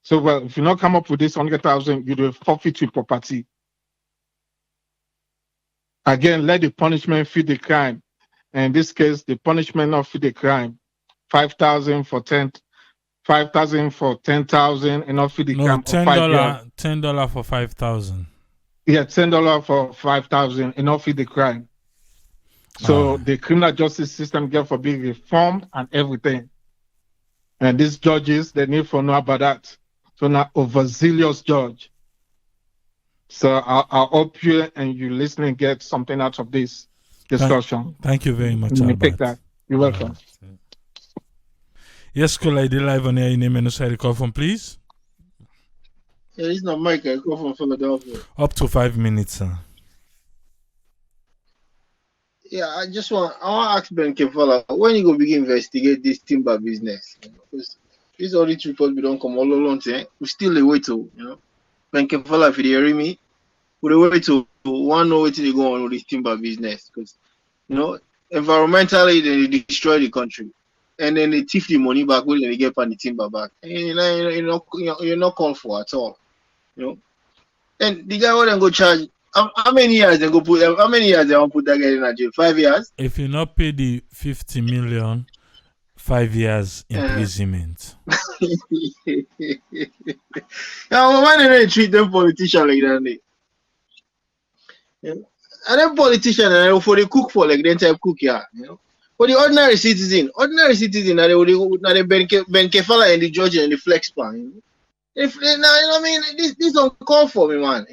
So, well, if you not come up with this 100,000, you do forfeit your property. Again, let the punishment fit the crime. And in this case, the punishment not fit the crime. 5,000 for 10, 5,000 for 10,000, and not fit the crime for 5 years. $10 for 5,000. Yeah, $10 for 5,000, and not fit the crime. So the criminal justice system get for being reformed and everything. And these judges, they need to know about that. So now overzealous judge. So I hope you and you listening get something out of this discussion. Thank you very much, Albert. Take that. You're welcome. Yes, caller, I did live on air. Your name and where you call from, please. Yeah, it's not Mike. I call from Philadelphia. Up to 5 minutes, sir. Yeah, I want to ask Ben Kefala, when you go begin investigate this timber business? Because this audit report we don't come all along, we still a way to, Ben Kefala, if you hear me, we a way to one know what they go on with this timber business. Because, environmentally, they destroy the country. And then they thief the money back when they get on the timber back. And you're not called for at all. And the guy will then go charge. How many years they go put? How many years they want to put that guy in jail? 5 years. If you not pay the 50 million, 5 years imprisonment. Why do they treat them politicians like that? And them politicians, for the cook for like them type cook, For the ordinary citizen, now they Ben Kefala and the judge and the flex plan. If this don't call for me, man.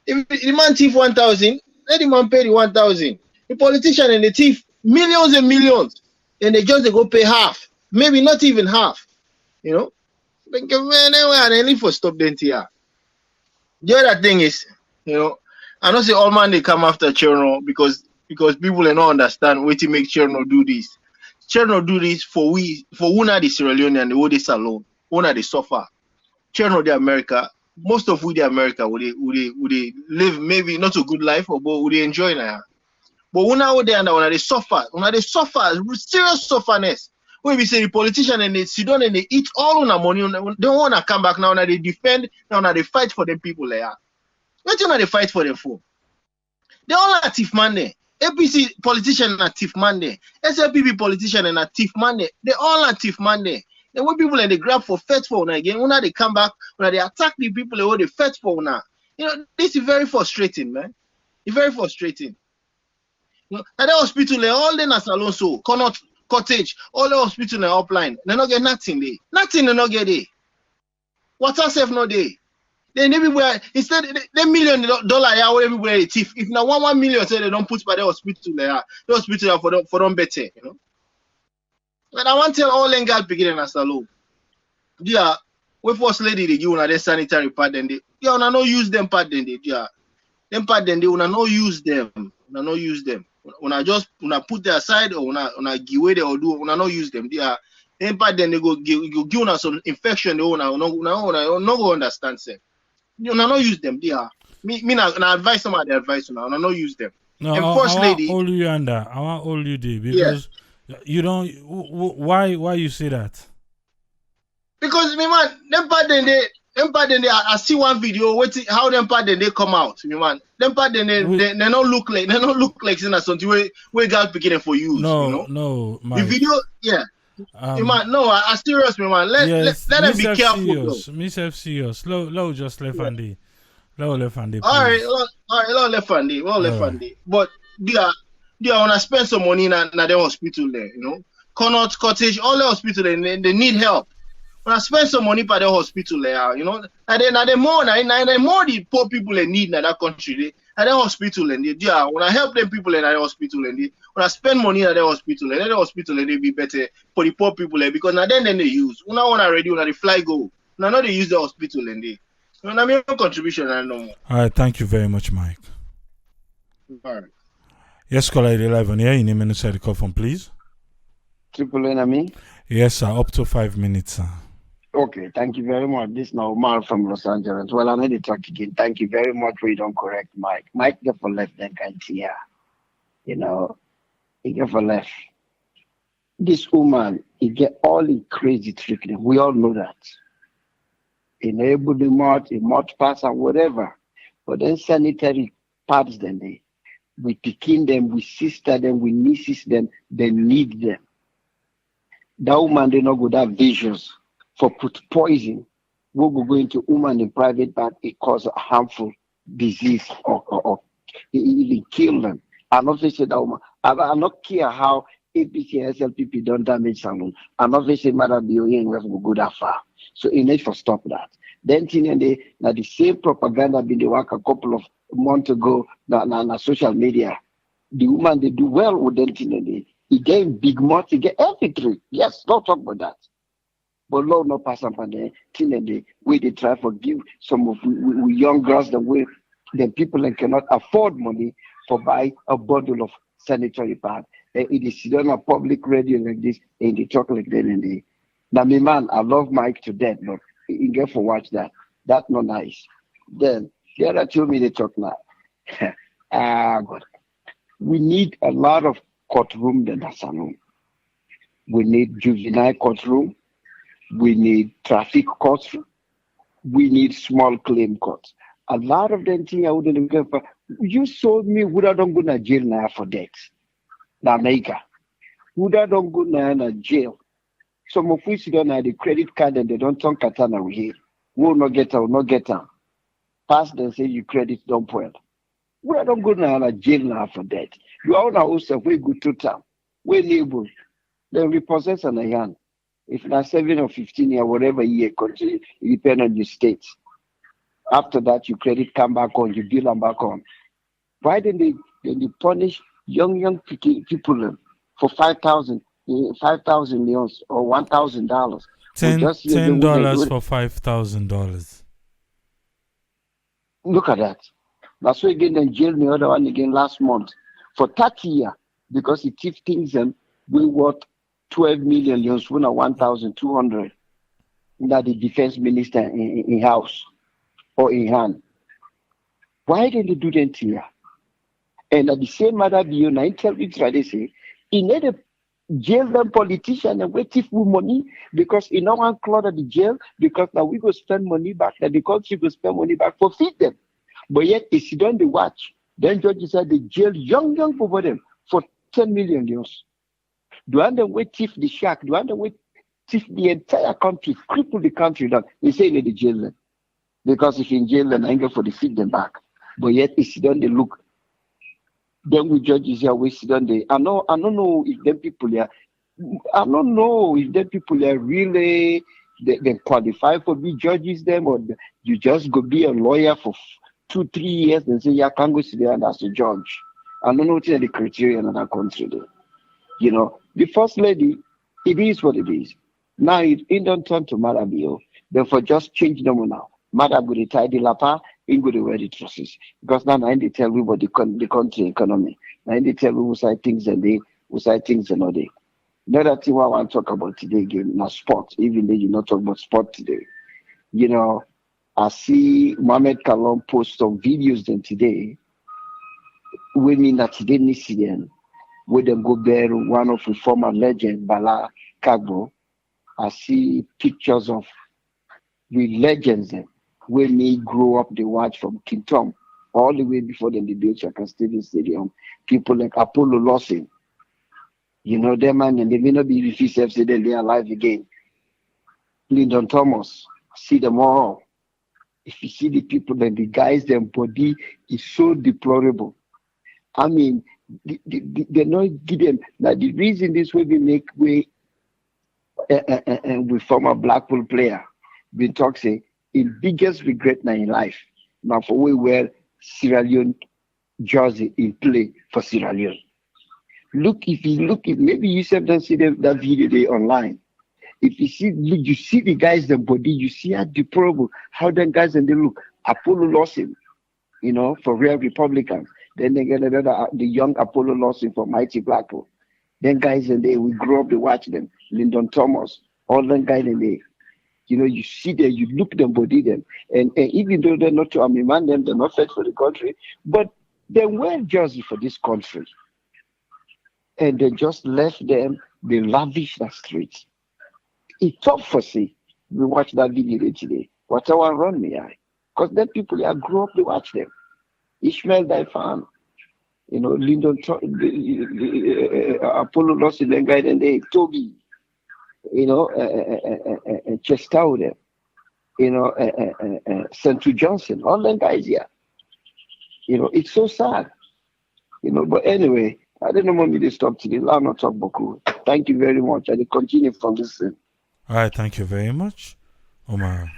If the man thief 1,000, let the man pay the 1,000. The politician and the thief millions and millions, and they just go pay half, maybe not even half. But they need for stop them here. The other thing is, I don't say all man they come after Cherno because people they don't understand what to make Cherno do this. Cherno do this for una the Sierra Leone and the whole this alone. Una they suffer. Cherno the America. Most of we the America would they live maybe not a good life or would they enjoy now. But when they suffer, serious sufferness. When we say the politician and they sit down and they eat all on our money, they don't want to come back now. Now they defend, now they fight for the people there. What you know they fight for them for? They all are thief man there. APC politician are thief man there. SLPP politician and a thief man there. They all are thief man there. And when people and they grab for fed for now again, when they come back, when they attack the people who they fed for now. This is very frustrating, man. It's very frustrating. At the hospital, all the Nas Alonso, Connaught Cottage, all the hospital and upline, they not get nothing there. Nothing they not get there. Water safe not there. Then everywhere, instead, the $1 million everywhere they thief. If now 1 million say they don't put by the hospital there, the hospital for them better, And I want to tell all Lengal beginning as a low. Yeah, we first lady they give on their sanitary pad then they una no use them pad then they them pad then they una no use them. Una no use them. Una just put them aside or una give away they or do una no use them. Them pad then they go give una some infection they una no go understand say. Una no use them. Me na advise somebody advise una no use them. No, and first lady I want all you there because you don't. Why you say that? Because me man, them part then they I see one video how them part then they come out. Me man, them part then they don't look like something where God beginning for you. No, the video, yeah. Man, no, I serious me man. Let them be careful. Me self serious. Low just left handy. Low left handy. All right, low left handy. But they want to spend some money in the hospital there, Connaught Cottage, all the hospital they need help. When I spend some money for the hospital there, and then more the poor people they need in that country, at the hospital and when I help them people in the hospital and when I spend money at the hospital and the hospital and they be better for the poor people there because now then they use. When I want to ready, when they fly go, now they use the hospital and they. I mean, no contribution I know. All right, thank you very much, Mike. All right. Yes, caller 11 here. Your name and inside the call from, please. Triple enemy. Yes, sir. Up to 5 minutes, sir. Okay, thank you very much. This is now Omar from Los Angeles. Well, I need to talk again. Thank you very much for you don't correct Mike. Mike get for left then can't see here. You know, he get for left. This woman, he get all the crazy trickery. We all know that. Enable the mouth pass and whatever. But then sanitary pads then we picking them, we sister them, we nieces them, they need them. That woman they not good have visions for put poison. We will go into woman in private part, it cause a harmful disease or even kill them. I'm not saying that woman. I not care how APC and SLPP don't damage salon. I'm not saying Madam Leone will go that far. So it needs to stop that. Then now the same propaganda been the work a couple of months ago na social media. The woman they do well with them he gave big mouth, he gave everything. Yes, don't talk about that. But Lord not pass up on the way they try to give some of we young girls the people that cannot afford money for buy a bottle of sanitary pad. It is on a public radio like this and they talk like that now me man, I love Mike to death, but you get for watch that. That's not nice. Then the other 2 minutes talk now. God. We need a lot of courtroom in the salon. We need juvenile courtroom. We need traffic courts. We need small claim courts. A lot of them things I wouldn't get for. You sold me would I don't go to jail now for debt. Now America. Would I don't go to jail? Some of us don't have the credit card and they don't turn katana we here. Will not get out. Pass them say you credit don't point. We don't go to jail now for debt. You are also we go to town. We able. Then we possess an hand. If not 7 or 15 year, whatever year country, it depends on your state. After that, your credit come back on, you bill them back on. Why didn't they punish young people for 5,000 millions or $1,000? $10 for $5,000. Look at that. That's why again in jail the other one again last month for 30 years because he thief things and we worth 12 million euros when 1,200 that the defense minister in house or in hand. Why didn't they do that here? And at the same matter, you know, tell me try to say, he need a jail them politician and wait for money because in no one cloud at the jail because now we go spend money back that the country go spend money back for feed them. But yet if you don't watch, then judges said the jail young people them for 10 million euros. Do I them wait thief the shack? Do I them wait thief the entire country, cripple the country down? They say in the jail them. Because if in jail then I go for the feed them back. But yet if you don't they look. Then we judges here, we sit down there. I don't know if them people here, I don't know if them people are really they qualify for be judges them or you just go be a lawyer for 2-3 years and say yeah, I can go sit there and as a judge. I don't know what the criteria in that country there. You know, the first lady, it is what it is. Now it don't turn to Marabio. Therefore just change them now. Madam go to tidy lapa, in go to wear the trusses. Because now they tell me about the country economy. Now they tell me who side things and they who side things and all day. Another thing I want to talk about today again, now sport, even though you not talk about sport today. You know, I see Mohamed Kalon post some videos then today. We mean that today Nisian, where them go there, one of the former legend, Bala Kagbo. I see pictures of the legends then. When me grow up, they watch from King Tom all the way before they built Chaka Stadium. People like Apollo Lawson, you know them man, and they may not be refused to say that they are alive again. Lyndon Thomas, see them all. If you see the people, then the guys, their body is so deplorable. I mean, they're not given. Now the reason this way we make way and we form a Blackpool player, we talk say. In biggest regret now in life. Now for we wear Sierra Leone jersey in play for Sierra Leone. If maybe you have done see that video there online. If you see the guys, the body, you see how deplorable, how them guys and they look. Apollo lost him, you know, for real Republicans. Then they get another, the young Apollo Lawson from Mighty Blackpool. Then guys in there, we grew up to watch them. Lyndon Thomas, all them guys in there. You see them, you look them, body them. And even though they're not to man them, they're not fit for the country, but they wear jersey for this country. And they just left them, they lavish the streets. It's tough for see. We watch that video today. Whatever run me eye. Because then people I grew up to watch them. Ishmael Daifan, Lyndon Apollo lost the guy, and they Toby, Chester, Central Johnson, all them guys here. It's so sad. But anyway, I didn't want me to stop today. I'll not talk Boku. Thank you very much. I will continue from this thing. All right, thank you very much, Omar.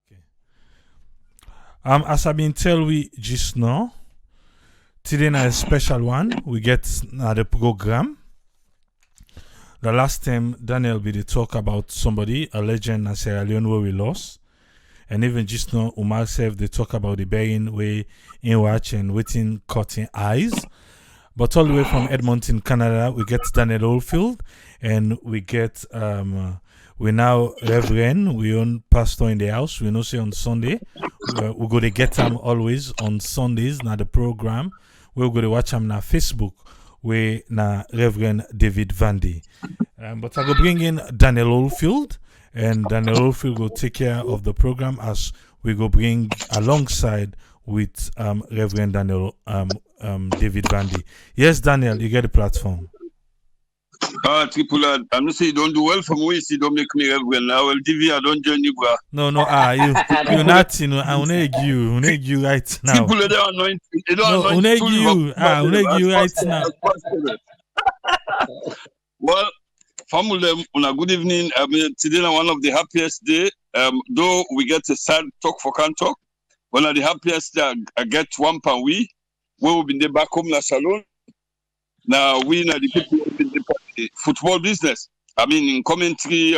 Okay. As I've been telling we just now, today is a special one. We get the program. The last time Daniel did talk about somebody, a legend in Sierra Leone where we lost. And even just now, Umar said they talk about the burying way in watch and waiting cutting eyes. But all the way from Edmonton, Canada, we get Daniel Oldfield, and we get we now Reverend, we own pastor in the house. We know say on Sunday, we go to get him always on Sundays. Now the program we're going to watch him na Facebook. We na Reverend David Vandy. But I go bring in Daniel Oldfield, and Daniel Oldfield will take care of the program as we go bring alongside with Reverend Daniel David Vandy. Yes, Daniel, you get the platform. People, I'm not saying you don't do well for me, you don't make me Reverend. Now, well, TV, I don't join you, bro. No, you're not, I will need you right now. People, they don't anoint you. Right now. Well, family, good evening. Today is one of the happiest day. Though we get a sad talk for can talk. One of the happiest day I get one per week. We will be back home in the salon. Now we know the people in the football business. I mean in commentary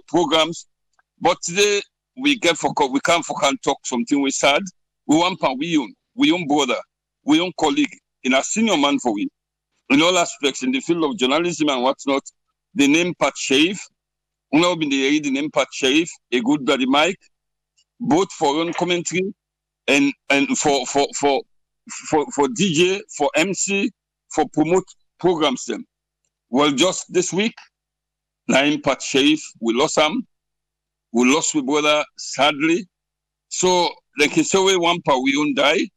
programs. But today we can't for can talk something we sad. We want we own brother, we own colleague, in a senior man for we. In all aspects in the field of journalism and what's not. The name Pat Shave. We now been the name Pat Shave, a good buddy Mike, both for own commentary and for DJ, for MC, for promote programs them. Well, just this week, nine Pat Shave, we lost him. We lost my brother sadly. So like you say, we one part we won't die.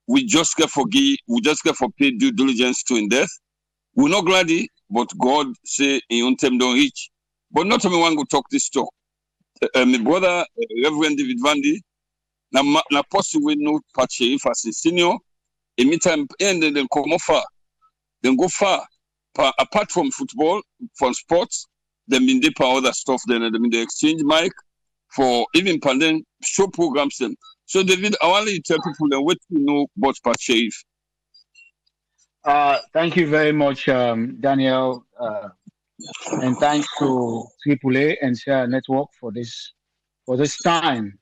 We just get forgive. We just get for pay due diligence to in death. We're not glad, but God say in own time don't reach. But not everyone go talk this talk. My brother Reverend David Vandy. Na possible no Pat Shave as a senior. In meantime, and then come far. Then go far. Apart from football, from sports, then been there for other stuff. Then they been the exchange mic for even pandemic show programs. Them. So David, I want to tell people then what you know about Pat Shave. Thank you very much, Daniel, and thanks to AAA and Share Network for this time.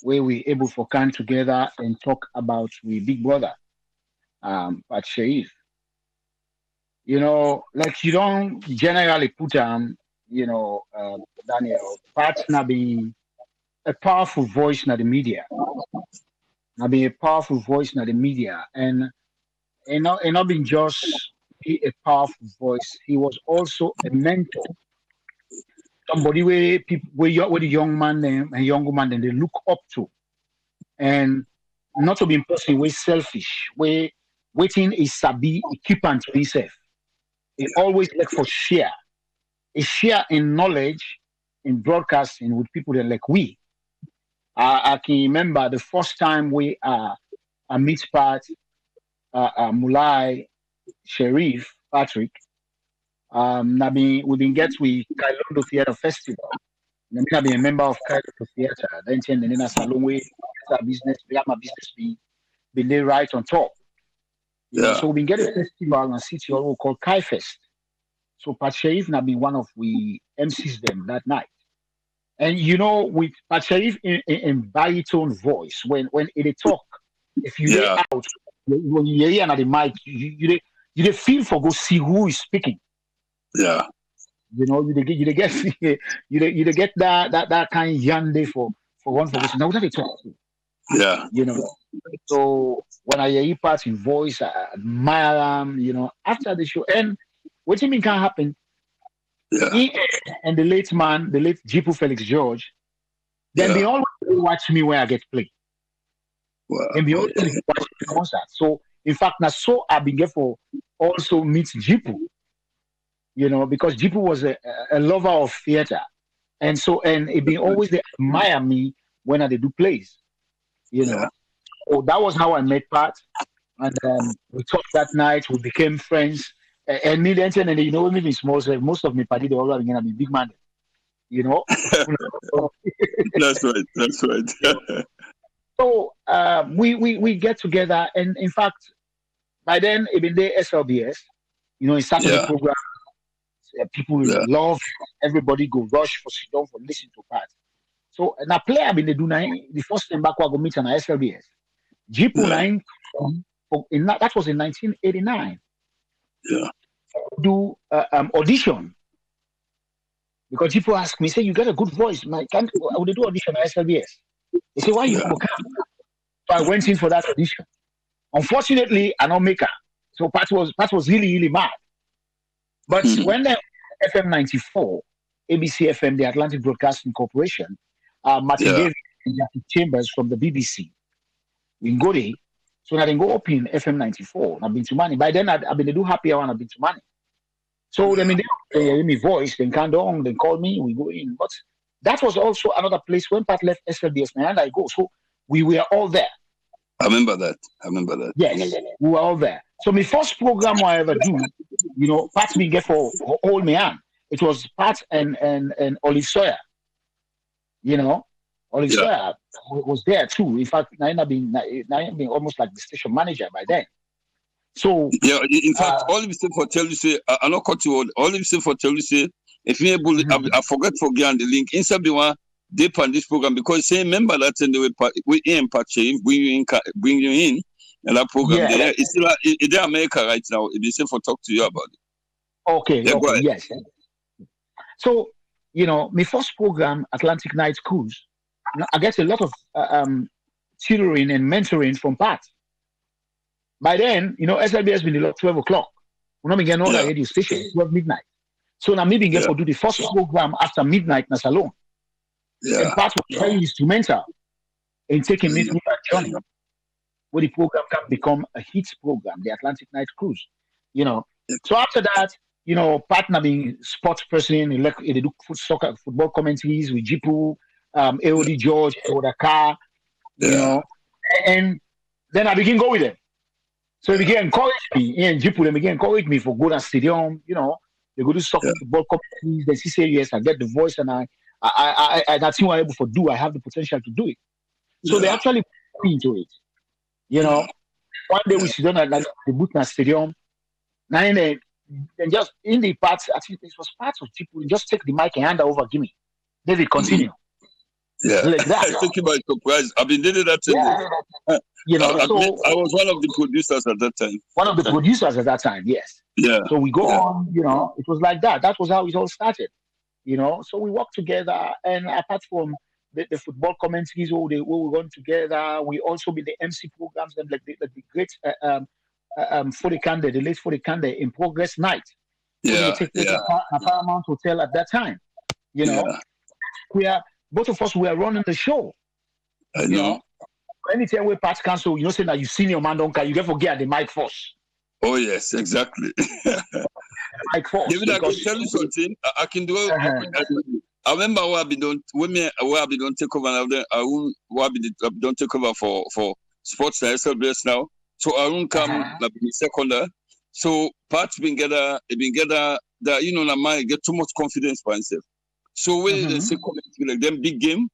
Where we able to come together and talk about we big brother, Pat Shave. Like you don't generally put Daniel, Pat na be a powerful voice na the media. Na be a powerful voice na the media, and not being just be a powerful voice. He was also a mentor. Somebody where the young man and young woman then they look up to, and not to be person way selfish, where waiting is sabi equipment to himself. He always look for share, a share in knowledge, in broadcasting with people that like we. I can remember the first time we I meet Pat, Mulai, Sharif, Patrick. We've been get with Kailondo Theatre Festival. I've been a member of Kailondo Theatre. Then in a salon we business, we have my business be there right on top. So we've been getting a festival in a city called Kai Fest. So Pat Sharif now been one of we MCs them that night. And with Pat Sharif in baritone voice, when they talk, If you lay out, when you hear at the mic, you dey feel for go see who is speaking. Yeah. You know, you dey get you dey get that kind of yande for one for which now that they talk. Yeah. You know. So when I hear parts in voice, I admire them, you know, after the show. And what do you mean can happen? Yeah. He and the late Jipu Felix George, then they always watch me where I get played. Wow. And they always watch the concert. So in fact, now so I've been there for also meet Jipu, you know, because Jipu was a lover of theater. And so it been always they admire me when I do plays, you know. So that was how I met Pat. And we talked that night, we became friends. And me then, and you know, maybe small, so most of me party, they all are going to be big man, you know. That's right. So we get together, and in fact, by then, even the SLBS, you know, it started the program. People love, everybody go rush for sit down for listen to Pat. So now play I've been do the first time back I go meet on SLBS. Jipu 9 that was in 1989. Yeah. Do audition because people ask me, say you got a good voice. I would do audition at SLBS. They say why you don't come? So I went in for that audition. Unfortunately, I don't make it. So Pat was really mad. But when the FM 94, ABC FM, the Atlantic Broadcasting Corporation, Mattia David and Jackie Chambers from the BBC, in Gode, so I didn't go up in FM 94. I've been to money. By then, I've been to do happy hour and I've been to money. So they hear me voice, then count on, then call me, we go in. But that was also another place when Pat left SLBS, and I go. So we were all there. I remember that. Yes, we were all there. So my first program I ever do, you know, Pat me get for hold me on. It was Pat and Olive Sawyer. You know, Olive Sawyer was there too. In fact, Naina being almost like the station manager by then. So in fact, all of you for tell you say I not cut you all of you for tell you say if you're able I forget for get the link inside the one they on this program because say remember that in the way we in Pache bring you in and that program there it's still in America right now. It is for talk to you about it. Okay, yes. So you know, my first program, Atlantic Night Cruise, I get a lot of tutoring and mentoring from Pat. By then, you know, SLBS been 12 o'clock. We're not getting on the radio station, 12 midnight. So now maybe get to do the first program after midnight na salon. And Pat was very instrumental in taking me through that journey. Where the program can become a hit program, the Atlantic Night Cruise. You know. So after that, you know, Pat now being sports person, they do football commentaries with Jipu, AOD George, Odaka, you know. And then I begin go with them. So they began encourage me, and Jipu, they began encourage me for go to stadium, you know, they go to soccer football companies, they say, yes, I get the voice and I that's what I'm able to do. I have the potential to do it. So they actually put me into it. You know, one day we sit down at the Butna Stadium, and just in the parts, I think this was parts of Jipu, just take the mic and hand over, give me. David, continue. Like that. I think about surprise. I've been doing that. You know, I was one of the producers at that time. One of the producers at that time, yes. Yeah. So we go on, you know, it was like that. That was how it all started, you know. So we worked together, and apart from the football commentaries, where we run together, we also be the MC programs, like the great Fodikande, the late Fodikande in Progress Night. Yeah. Take place at Paramount Hotel at that time, you know. Both of us were running the show. I know. Anytime we pass council, you know, say that you senior man don't care, you get forget the mic first. Oh yes, exactly. Mic first. David, I can tell you something. I can do it. I remember where I be don't take over now. Then I don't take over for sports SLBS now. So I won't come like in second. So Pat's been get that you know, man get too much confidence by himself. So when they say commentary like them big game,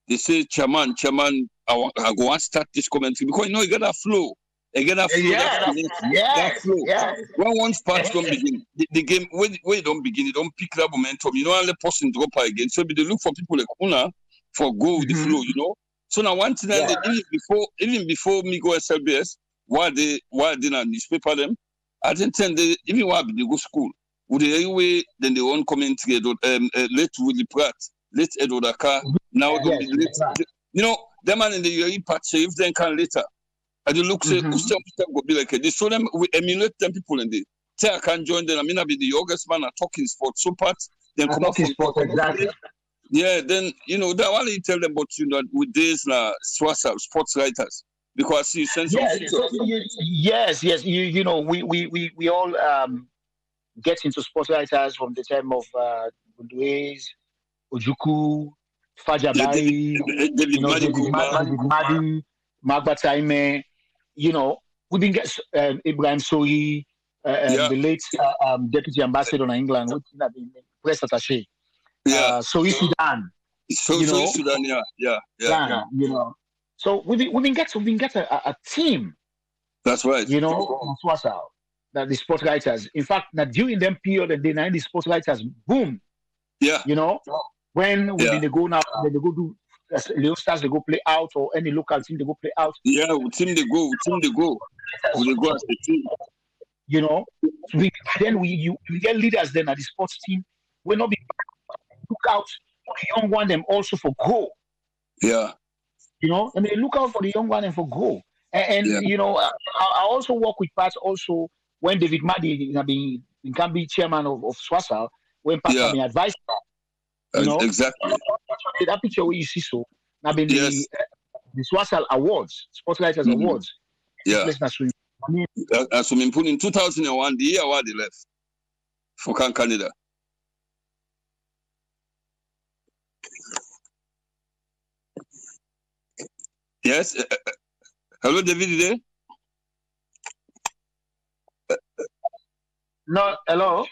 they say chairman, I go and start this commentary because you know you get that flow. You get that flow. That flow. Yeah. When once parts don't begin, the game when it don't begin, it don't pick that momentum. You know, and the person drop again. So they look for people like Una for go with the flow, you know. So now one thing even before me go SLBS, why they not newspaper them? I didn't think they even why they go school. Would they anyway then they won't comment together late Willie Pratt, late Edward Aka, now Yes, late, you know, them man in the UAE part save then can later. And you look say Ustam go be like this. So them we emulate them people in the say I can join them. I mean I be the youngest man at talking sports so part then come up from sports exactly. yeah, then you know that one you tell them about you know with this Swassa sports writers because I see you send some yes, you know we all get into sports writers from the time of Budweiz, Ojuku, Fajabari, David Madi, Magba Taime, you know, we didn't get Ibrahim Sohi, the late deputy ambassador in England, which have been press attaché. Sohi Sudan. Sohi Sudan, yeah. You know, so we've been get a team. That's right. You know, that the sports writers. In fact, now during them period and then the sports writers boom. Yeah. You know, when they go now, they go do Leone Stars, they go play out, or any local team they go play out. Yeah, team they go. They go as the team. You know, we get leaders then at the sports team. We're not be look out for the young one them also for goal. Yeah. You know, and they look out for the young one and for goal. And you know, I also work with Pat also when David Madi can be chairman of Swassa, when Pat can be advisor. You know, exactly. That picture where you see so now been the Swassa Awards, Sports Writers Awards. Yeah. As we put in 2001, the year where they left for Canada. Yes. Hello, David. No, hello.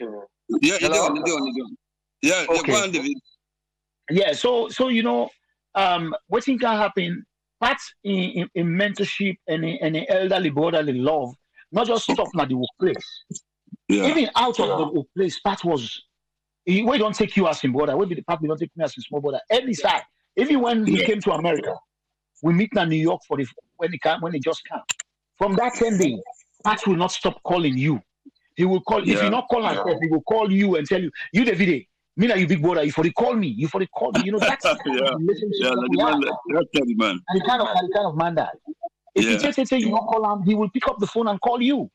Yeah, hello? Yeah, okay. Go on, David. Yeah, so you know, what thing can happen? Part in mentorship and in elderly brotherly love, not just stop at the workplace. Yeah. Even out of the workplace, part was we don't take you as in brother. We be the part we don't take me as a small brother. Every side. Even when he came to America, we meet in New York for when he just came. From that 10 days, Pat will not stop calling you. He will call if you not call us, he will call you and tell you, David, me na you big brother, you for the call me. You know, that's the relationship that we have. That's the man. And the kind of man that if you say you not call him, he will pick up the phone and call you.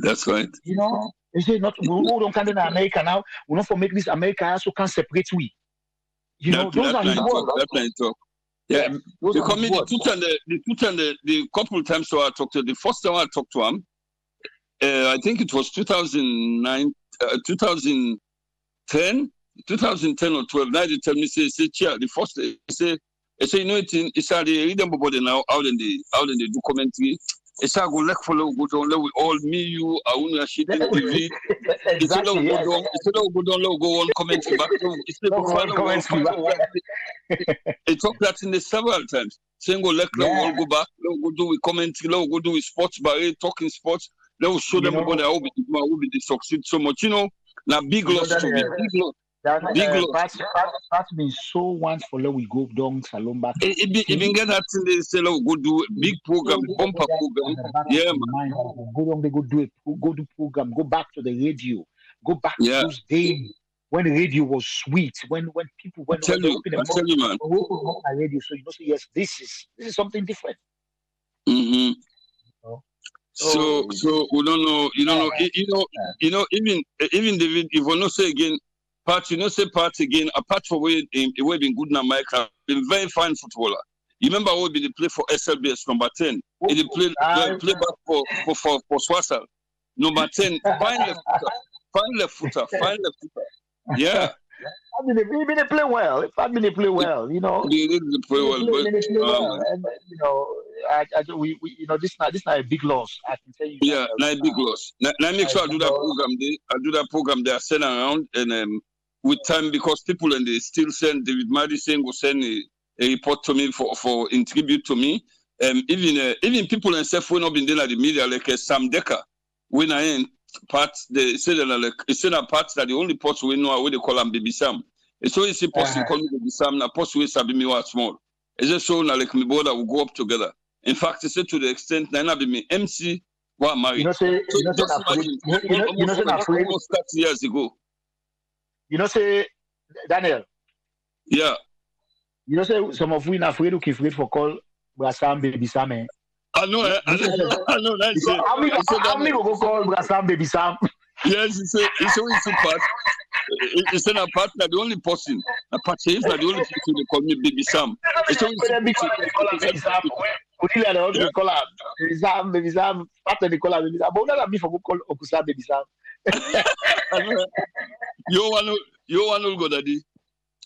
That's right. You know, they say not we don't come in America now. We not for make this America also can separate we. You know, those are his words. That's talk. Yeah, the truth and the couple times so I talked to the first time I talked to him, I think it was 2009, 2010 or 12. Now they tell me say chair the first say you know it's how they read them about now out in the documentary. It's how go like follow go down with all me you Auna shit TV. It's how go down go on commentary back. It talked that in the several times. Saying go like go back, go do with commentary, go do with sports bar talking sports. Let us show them about how we succeed so much. You know, now big loss to me. Big loss. That's been so once for let we go down salon back. Even get that thing they say go do a big program, bumper program. Yeah, man. Go down, they go do program, go back to the radio, go back to those days when the radio was sweet, when people I tell you, man. Radio, so you know, say yes, this is something different. Mm-hmm. So we don't know, you know, even David, if we not say again, Pat again, apart from where been good in America, been very fine footballer. You remember what they play for SLBS number 10? They play back for Swassa. Number 10, fine left footer. Yeah. I mean, they play well. They play well, you know. They play well, and you know, we you know, this not a big loss. I can tell you. Yeah, not a big loss. Now make sure I do that program. They are sent around and with time because people and they still send David Madison will send a report to me for in tribute to me. Even people and stuff when I've been there at the media like Sam Decker when I ain't. Parts they say that like it's in a parts that the only parts we know what they call them Baby Sam. So it's possible call me Baby Sam. Na post we sabi me was small. It's just so like my brother will go up together. In fact, it's to the extent that I be me MC were married. You know, say, So you know, say, just imagine, not afraid. almost 30 years ago. You know, say, Daniel. Yeah. You know, say some of we not afraid to keep afraid for call Brassam baby Sam. I know, I know. That's it. How many go call Brassam baby Sam? Yes, it's a part. It's a partner, the only person. A partner is the only person they call me Baby Sam. It's always Baby Sam. We call her Baby Sam. Partner they call her Baby Sam. But not me for call Okusa Baby Sam. You want to go, Daddy.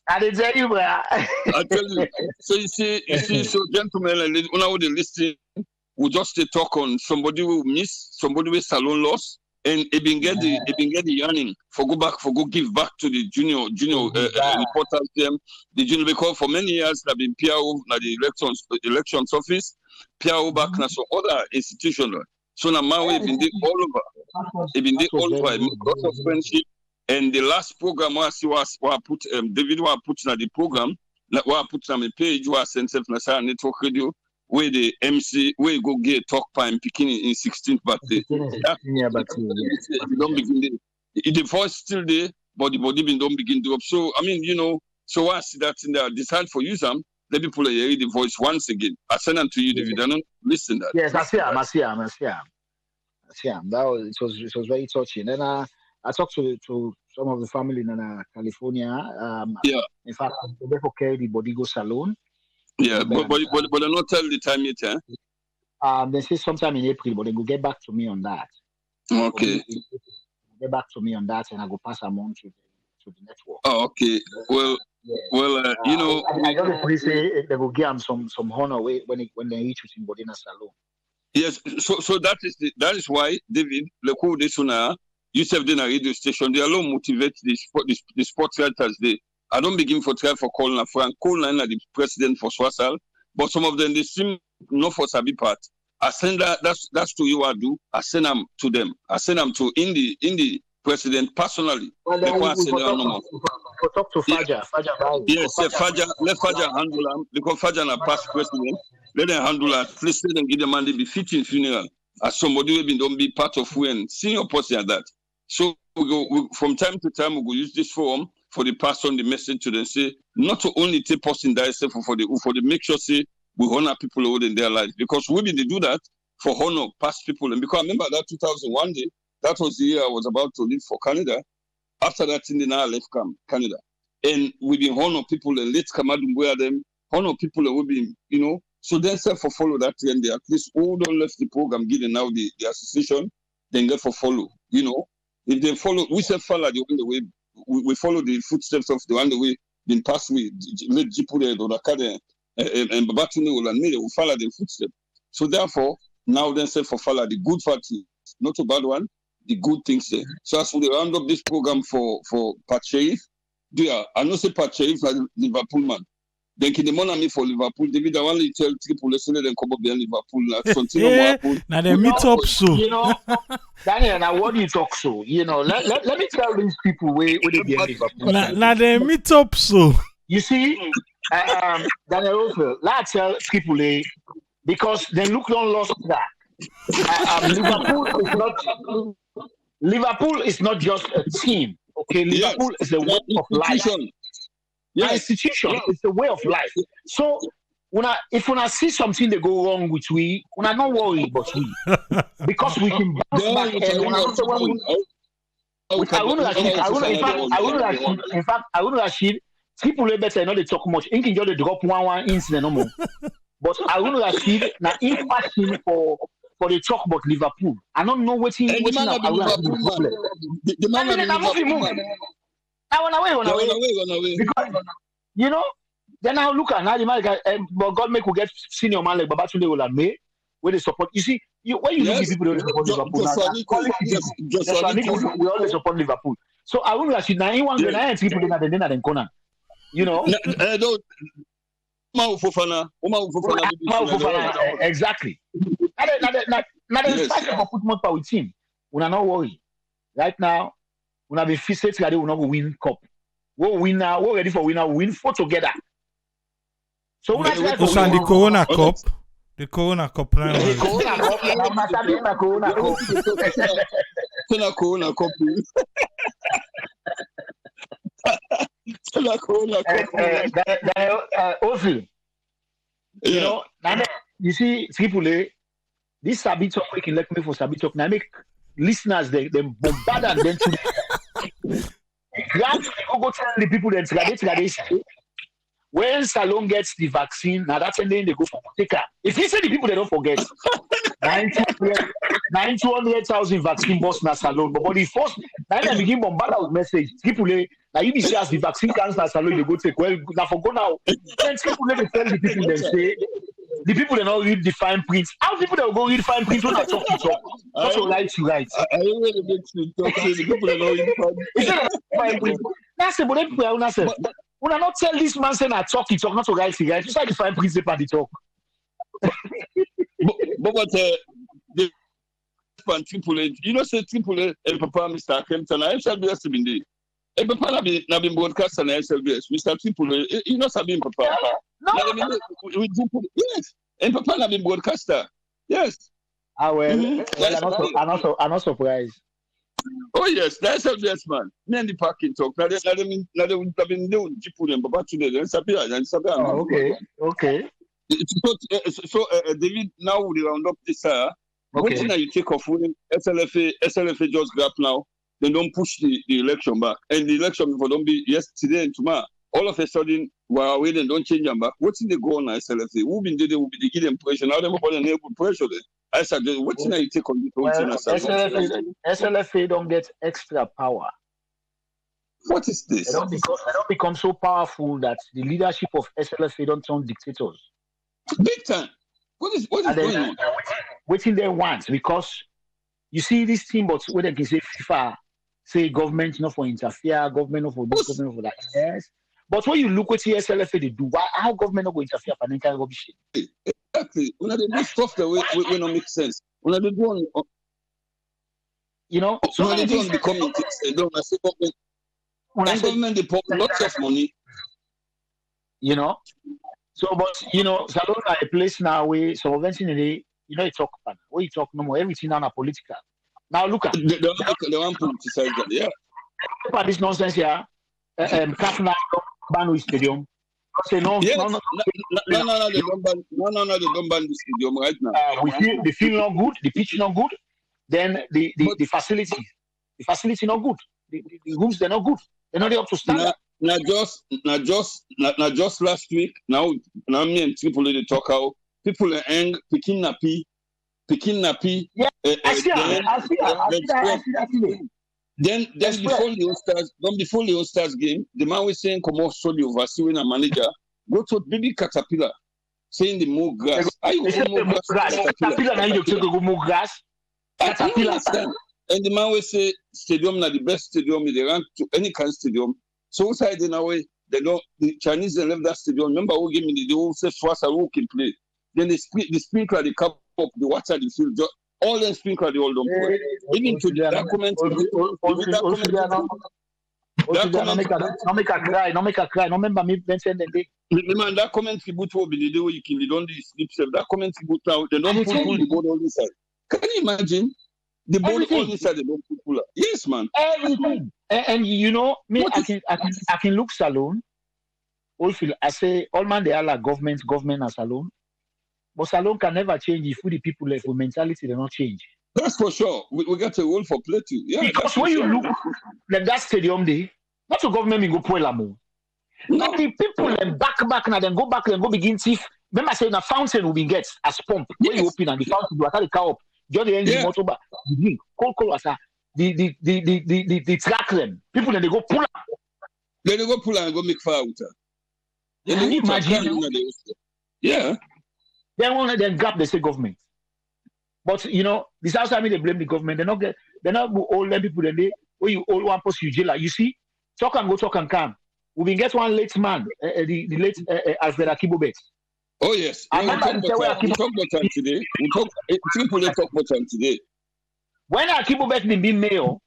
I didn't tell you, bro. I tell you. So you see, so gentlemen, and when I would listen, we just talk on somebody who miss, somebody with salon loss. And it been get the yearning for go give back to the junior reporters them the junior, because for many years they've been PRO na the elections office, PRO back na some other institution. So now my way been all over. It been all over. I mean, lots of friendship. And the last program I see was put David was put na the program, like what put on the page was sent self na network radio. Where the MC, where you go get talk time picking in 16th birthday. Don't begin the voice still there, but the body don't begin to up. So I mean, so I see that in there. Decide for you some. Let people hear the voice once again. I send them to you, David. I don't listen that. Yes, I see him. It was very touching. And I talked to some of the family in California. Yeah. In fact, they carry the Bodigo Salon. Yeah, but I not tell the time yet, They say sometime in April, but they will get back to me on that. Okay. Get back to me on that, and I go pass them on to the network. Oh, okay. Well, I got the police say they will give them some honor when they reach with in Bodina Salon. Yes, so that is why David, Leku Desuna, you serve in a radio station. They alone motivate the sports writers. I don't begin for try for calling a Frank. Colin the president for Swasal, but some of them they seem not for Sabi part. I send that's to you I do. I send them to them. I send them to Indi president personally. Well, then we talk to Faja. Yes, Faja. Let Faja handle them because Faja na past president. Let them handle that. Please let them give them money befitting funeral. As somebody who don't be part of when senior person at that. So we from time to time we go use this forum for the pass on the message to them, say not to only take person that is for the make sure say we honor people who in their life, because women they do that for honor past people. And because I remember that 2001 day, that was the year I was about to leave for Canada. After that in the now I left Canada, and we been honor people and let Kamadum wear them, honor people who been so then say for follow that trend there. At least all don't left the program given now the association, then get for follow. If they follow, we say follow the only way. We follow the footsteps of the one the way been passed with let Jipure or Akade and Babatuni will admit we follow the footsteps. So therefore, now then say for follow the good party, not a bad one, the good things there. So as we round up this program for Pat Sheriff, I know say Pat Sheriff like Liverpool man. Then can the money for Liverpool, David I want to tell people listen then come up behind Liverpool continue more happen. Now they meet up so. Daniel, now what do you talk so? Let me tell these people where they be in Liverpool. Now they meet up so. You see, Daniel Ophel, let's tell people because they look don't lost that. Liverpool is not just a team. Okay, Liverpool is a way of life. An institution is a way of life. So if we see something that go wrong with we not worry about we because we can bounce back I wouldn't Rashid people better not they talk much. In can just drop one incident no more. But I wouldn't Rashid now impact him for the talk about Liverpool. I don't know what he the man I want away. Because, then I look at now the man, but God make we get senior man like Babatunde Olame, where they support. You see, when you look at people that support Liverpool, we always support Liverpool. So I will actually now anyone when I see people that then corner. Exactly. Now the fact of football power with him, we are not worried. Right now, we have been fixed that we will not win cup. We'll win now. We're ready for winner. We win four together. So when I try Also, the Corona Cup. The Corona Cup now. the Corona Cup, I'm not saying the Corona Cup. Corona Cup. Corona Cup. Ozil, you know, now you see, Triple A, this Sabi talk we can let me for Sabi talk. Now make listeners they bombard and then to go tell the people that they say when Salon gets the vaccine, now that's when they go for taker. If you say the people they don't forget 900,000 vaccine boss na Salon, but the first now they begin bombard with message. Triple A, now you be say as the vaccine comes na Salon, they go take well now for go now. Then Triple A they tell the people them say the people that don't read the fine print. How people that will go read fine print when I talk to talk? Just right to right. I really make to talk to the people that don't read fine print. That's the but people are say. When I not tell this man saying I talk, he talk not to right to right. Just like the fine print paper they talk. but the Triple A, you know, say Triple A and Papa Mr. Kempton, I shall be been there. And Papa na been broadcast on SLBS. Mr. Triple A, you know, Sabine Papa. No. Yes. And Papa na been broadcaster. Yes. Ah well, I'm not surprised. Oh yes, that's SLBS man. Me and the parking talk. Now they have been doing Jipulen, Papa today. Oh, okay. So David, now we round up this. Okay. What thing you take off when SLFA just grab now? They don't push the election back, and the election before don't be yesterday and tomorrow. All of a sudden, while away they don't change them back. What's in the go on SLFA? Who been there? Will be the give pressure. Now they will put an able pressure there. I said, what thing you take on the whole thing? SLFA don't get extra power. What is this? They don't become so powerful that the leadership of SLFA don't turn dictators. Big time. What is going on? Waiting they want, because you see this thing, but where they can say FIFA, say government not for interfere, government not for this, government not for that. Yes. But when you look what the SLFA they do, how government not going to interfere for any kind of rubbish? Exactly. When they do stuff that way don't make sense. When they do on, you know, so when they do on the community, they don't say government. And government they put lots of money. You know. So, but you know, Salon are a place now where so eventually, you know, you talk about where you talk no more. Everything now political. Now look at they want to politicize that, yeah. Look at this nonsense here. Kafna ban stadium. Say no, yes. no, they don't ban the stadium right now. The field not good, the pitch not good. Then the facility not good. The rooms they're not good. They're not up to standard. Not just last week. Now me and people they talk out. People are angry, picking nappy. Yeah, I see that. Then before the All-Stars game, the man was saying, "Come on, sorry, overseeing a manager. Go to baby Caterpillar, saying the more grass. Are you more grass? Caterpillar now you take go more grass. Caterpillar. And the man will say, stadium na the best stadium. They rank to any kind of stadium. So outside in a way, they don't. The Chinese they left that stadium. Remember who gave me the whole say first who can play. Then the sprinkler they cup up the water the field. All the sprinkler they all don't play. Even to the document. No make a cry. No remember me mention the day. Remember that comment tribute will be the day where you can. They don't sleep safe. That comment tribute now. They don't pull the board on this side. Can you imagine? The board on this side they don't pull. Yes, man. Everything. And you know, me, I can look Salon. Also, I say all man they are like government and Salon. But Salon can never change if the people left with mentality they not change. That's for sure. We got a role for play too. Yeah. Because when you look like that stadium day, not the government will go pour la more. No, the people then back now, then go back and go begin thief. Remember I say the fountain will be get as pump. Yes. When you open and the fountain will attack the car up. Just the engine motor back. Call as the track them. People then they go pull up. Then they go pull and go make fire with her. Can you imagine? Yeah. Then one of them gap they say government. But you know, this house I mean they blame the government. They're not all them people then they when you all one post you jail. You see, talk and go, talk and come. We been get one late man, the late Alfred Akibobet. Oh yes. We talk about time today. People they talk about time today. When Akibobet been mayor,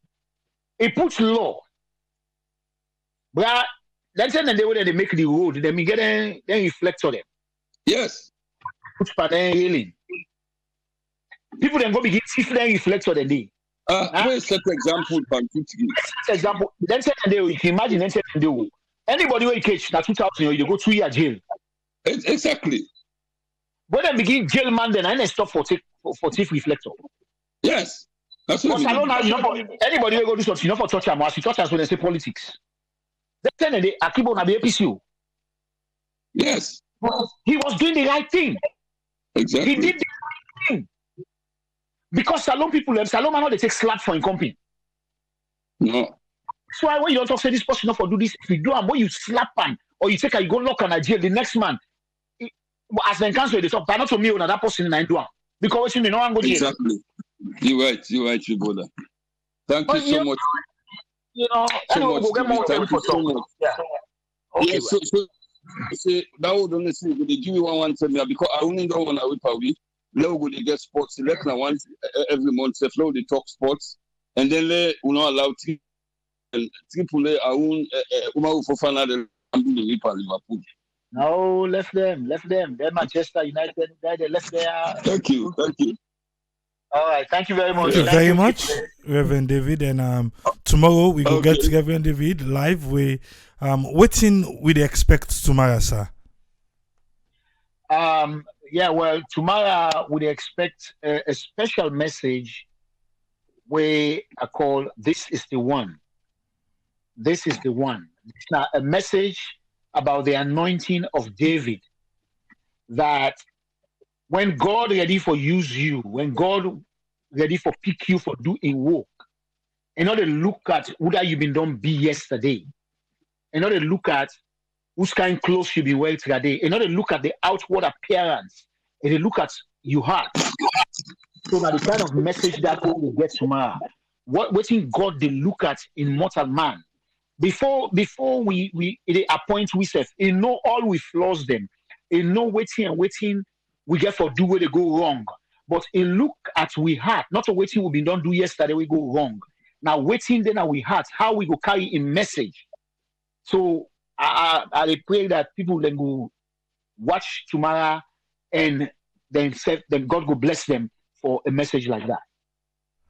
he puts law. But then they make the road, then we get then reflect on them. Yes. Which part then healing? People then go begin see then reflect on the day. Where's set example from example? Then say they you can imagine then say they anybody who catch that 2000 you go 2 year jail. Exactly. When they begin jail man, then I stop for thief reflector. Yes. That's what I don't know, you know, anybody will go do something, you know, for touch them, as you touch us when they say politics. Then they Akibo na the APCO. Yes. He was doing the right thing. Exactly. He did the right thing. Because Salon people, Salon man, they take slap for in company. No. So when you don't talk, say this person not for do this, if you do and when you slap him or you take a you go lock on a jail, the next man, as the council they talk, but not to me or that person in do because you know I'm go jail. Exactly. You're right, you brother. Thank you so much. You know, so much. Thank you so much. Yeah. Okay. Yeah, so that would only say they give you one tell me because I only don't want to whip away. Now go they get sports select now once every month. So flow they talk sports and then they will not allow triple A own Umaru Fofana the Liverpool. No, left them. They're Manchester United. They left there. Thank you. All right, thank you very much. Thank you very much, Reverend David. And tomorrow we go get Reverend David live. We waiting we expect tomorrow, sir. Yeah, well, tomorrow we expect a special message where I call "This is the One." This is the one. It's now a message about the anointing of David. That when God ready for use you, when God ready for pick you for doing work, in order to look at whether you been done be yesterday, in order to look at whose kind of clothes you be wearing today, in order to look at the outward appearance, and to look at your heart. So that the kind of message that we will get tomorrow. What God they look at in mortal man. Before we appoint we self, he know all we flaws them. He know waiting we get for do where they go wrong. But he look at we heart, not a waiting we been done do yesterday we go wrong. Now waiting then we heart, how we go carry a message. So I pray that people then go watch tomorrow and then God will bless them for a message like that.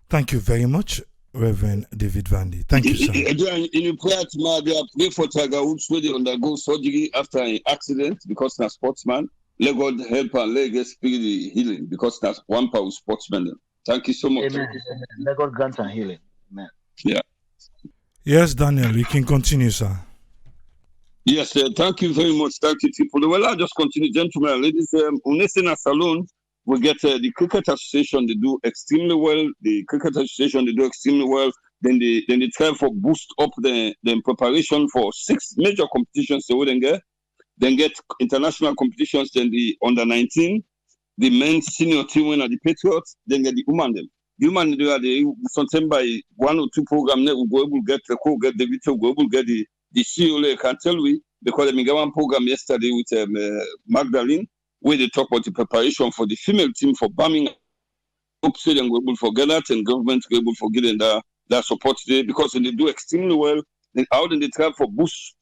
Thank you very much, Reverend David Vandy. Thank you, sir. Again, in your prayer tomorrow, they pray for Tiger Woods where they undergo surgery after an accident because he's a sportsman. Let God help and let God speed the healing because that's one power sportsman. Thank you so much. Amen. Let God grant and healing. Amen. Yeah. Yes, Daniel, you can continue, sir. Yes, thank you very much. Thank you, people. Well, I'll just continue, gentlemen and ladies. Unesina Salon, we get the Cricket Association, they do extremely well. The Cricket Association, they do extremely well. Then they try for boost up the preparation for 6 major competitions they wouldn't get. Then get international competitions, then the under-19, the men's senior team winner, the Patriots, then get the women them. The women, they are the sometimes by 1 or 2 programs, we go able to get the co, get the video, go able to get the CEO, I can tell we, because we got one program yesterday with Magdalene, where they talk about the preparation for the female team for Birmingham. Hope so they're able to forget that and government are able to get that support today because they do extremely well. Then out in the try for boost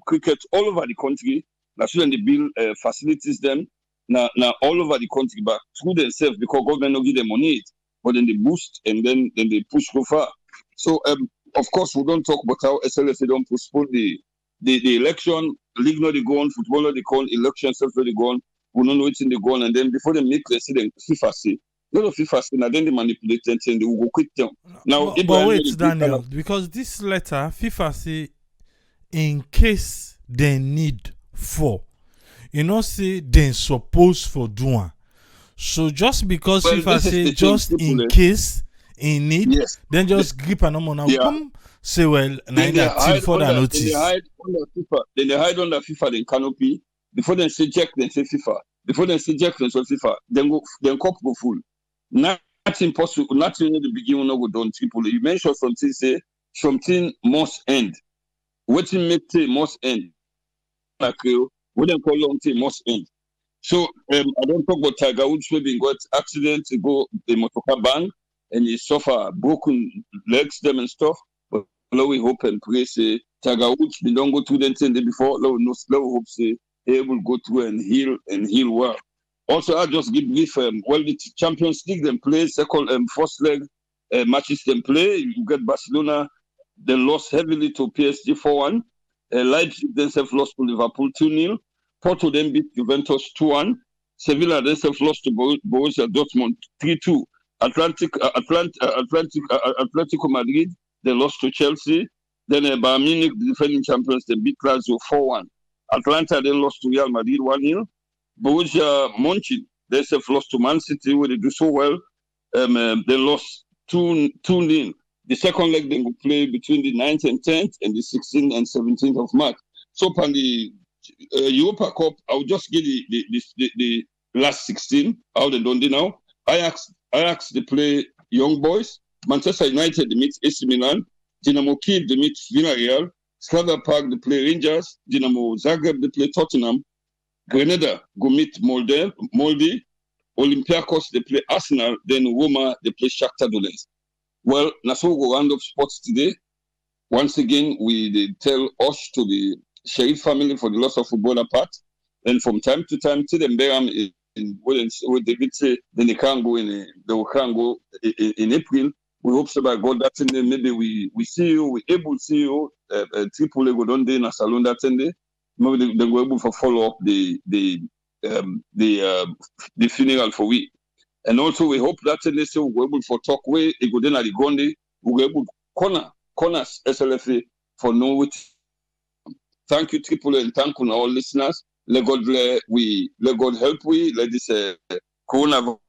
cricket all over the country. That's when they build facilities them now all over the country, but through themselves because government don't give them money, but then they boost and then they push go far. So of course we don't talk about how SLFA don't postpone the election. League not they go on, football not they go on, election self not they go on. We don't know what's in the goal, and then before they make the decision, FIFA say, not of FIFA say, now then they manipulate and they will go quick down. Now, but wait, Daniel, because this letter, FIFA say, in case they need for, you know, say they suppose for doing. So just because FIFA say just in case in need, yes, then just grip an now come say well, now for the notice. Then they hide under FIFA the canopy. Before they say Jack, then say FIFA. Before they say Jack, then say FIFA. Then cup go full. Nothing possible. Nothing in the beginning no go down triple. You mentioned something. Say something must end. What you make say must end. Like what they call long thing must end. So I don't talk about Tiger Woods. Maybe got accident to go the motorcar bang and he suffer broken legs them and stuff. But now we hope and pray say Tiger Woods we don't go through that thing before. Now we hope say able to go through and heal well. Also, I just give brief. The Champions League them play second first leg matches them play. You get Barcelona, they lost heavily to PSG 4-1. Leipzig themselves lost to Liverpool 2-0. Porto then beat Juventus 2-1. Sevilla themselves lost to Borussia Dortmund 3-2. Atletico Madrid, they lost to Chelsea. Then Bayern Munich, the defending champions, they beat Lazio 4-1. Atlanta then lost to Real Madrid 1-0. Borussia Mönchengladbach, they lost to Man City, where they do so well. They lost 2-0. The second leg they will play between the 9th and 10th and the 16th and 17th of March. So on the Europa Cup, I'll just give the last 16, how they done it now. Ajax they play Young Boys. Manchester United they meet AC Milan. Dynamo Kiev they meet Villarreal. Slavia Prague they play Rangers. Dynamo Zagreb they play Tottenham. Grenada go meet Molde. Olympiacos they play Arsenal. Then Roma they play Shakhtar Donetsk. Well, that's how we go round up sports today. Once again, we tell Osh to the Sharif family for the loss of footballer part. And from time to time, till them Berham what David say, then they can't go in April. We hope so by God that day maybe we see you, we able to see you. Triple go down there in a salon that day. Maybe they go able to follow up the funeral for we. And also we hope that they say we're able for talk way, it go then at the Gandhi, we're able corners SLFA for know it. Thank you, Triple, and thank you all listeners. Let God help we. Let this corona go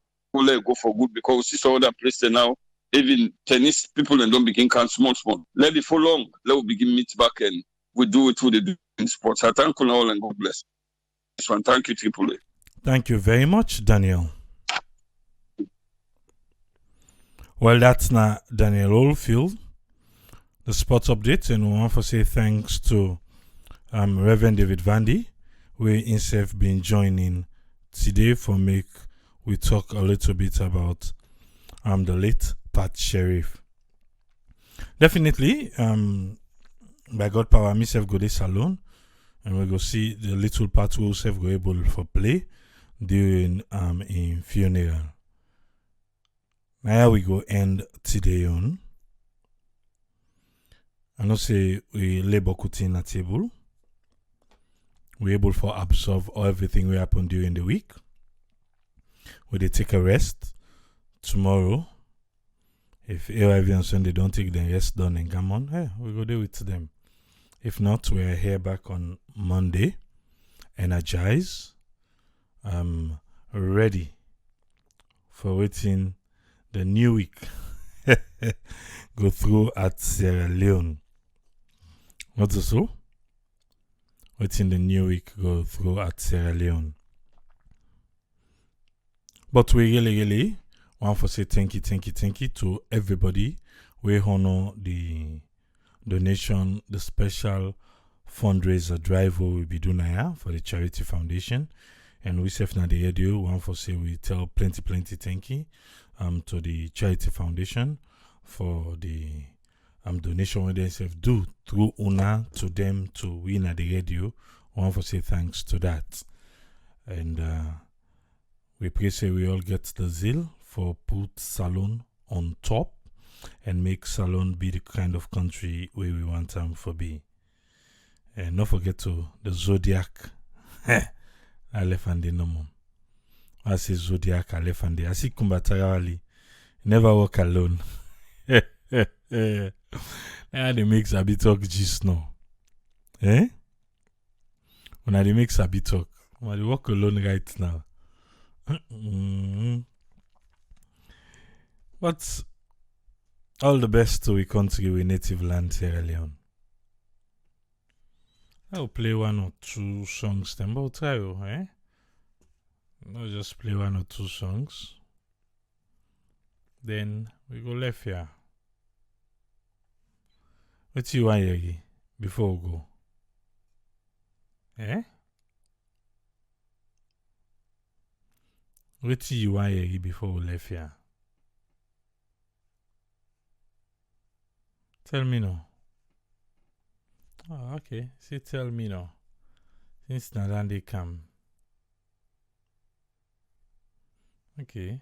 for good because we see some other places now. Even tennis people and don't begin can small. Let it for long. Let we begin meet back and we do it through the sports. I thank you all and God bless. This one, thank you, Triple. Thank you very much, Daniel. Well, that's not Daniel Oldfield, the sports update, and we want to say thanks to Reverend David Vandy, where himself been joining today for make we talk a little bit about the late Pat Sheriff. Definitely, by God power, myself go this salon, and we go see the little part we self go able for play during in funeral. Now we go end today on. I know say we labor cutting a table. We're able to absorb everything we happen during the week. We they take a rest tomorrow. If AIV on Sunday don't take the rest done and come on, hey, we go there with them. If not, we're here back on Monday, energized, ready for waiting the new week go through at Sierra Leone. What's so? What's in the new week go through at Sierra Leone? But we really want to say thank you to everybody. We honor the donation, the special fundraiser drive we will be doing here for the Charity Foundation. And we self na the radio want to say we tell plenty thank you to the Charity Foundation for the donation we themselves do through UNA to them to win at the radio. We want to say thanks to that. And we pray say we all get the zeal for put Salon on top and make Salon be the kind of country where we want them to be. And not forget to the Zodiac. Alefande no more. I say Zodiac Alefande. I see Kumbatayawali. Never walk alone. Now they make Sabi talk just now. Eh? When they make Sabi talk. When they walk alone right now. But all the best to we country with native land Sierra Leone. I'll play one or two songs then, but I'll try, eh? Not just play one or two songs. Then we go left here. What you want here before we go? Eh? What you want here before we left here? Tell me now. Oh, okay. Say tell me now. Since now they come. Okay.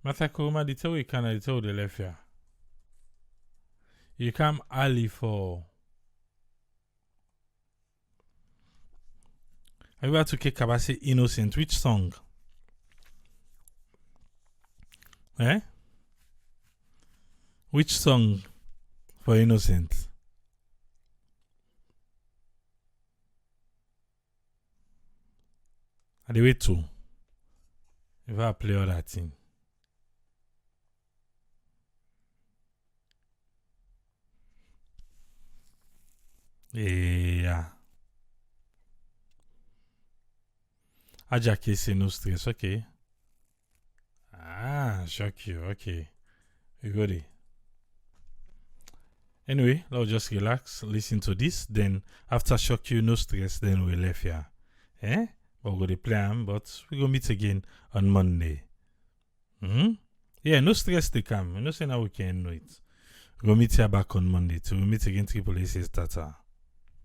Matakoma, the tell you can I tell the left here. You come early for. I about to kick Kabasi Innocent. Which song? Eh? Which song for Innocent? I the way to. If I play all that thing. Yeah. Ajake say no stress, okay. Ah, shock you, okay. We got it. Anyway, let's just relax, listen to this, then after shock you, no stress, then we left here. Eh? But we're going to plan, but we going to meet again on Monday. Yeah, no stress to come. You know, say now we can know it. We'll meet here back on Monday. So we'll meet again, Triple A says Tata.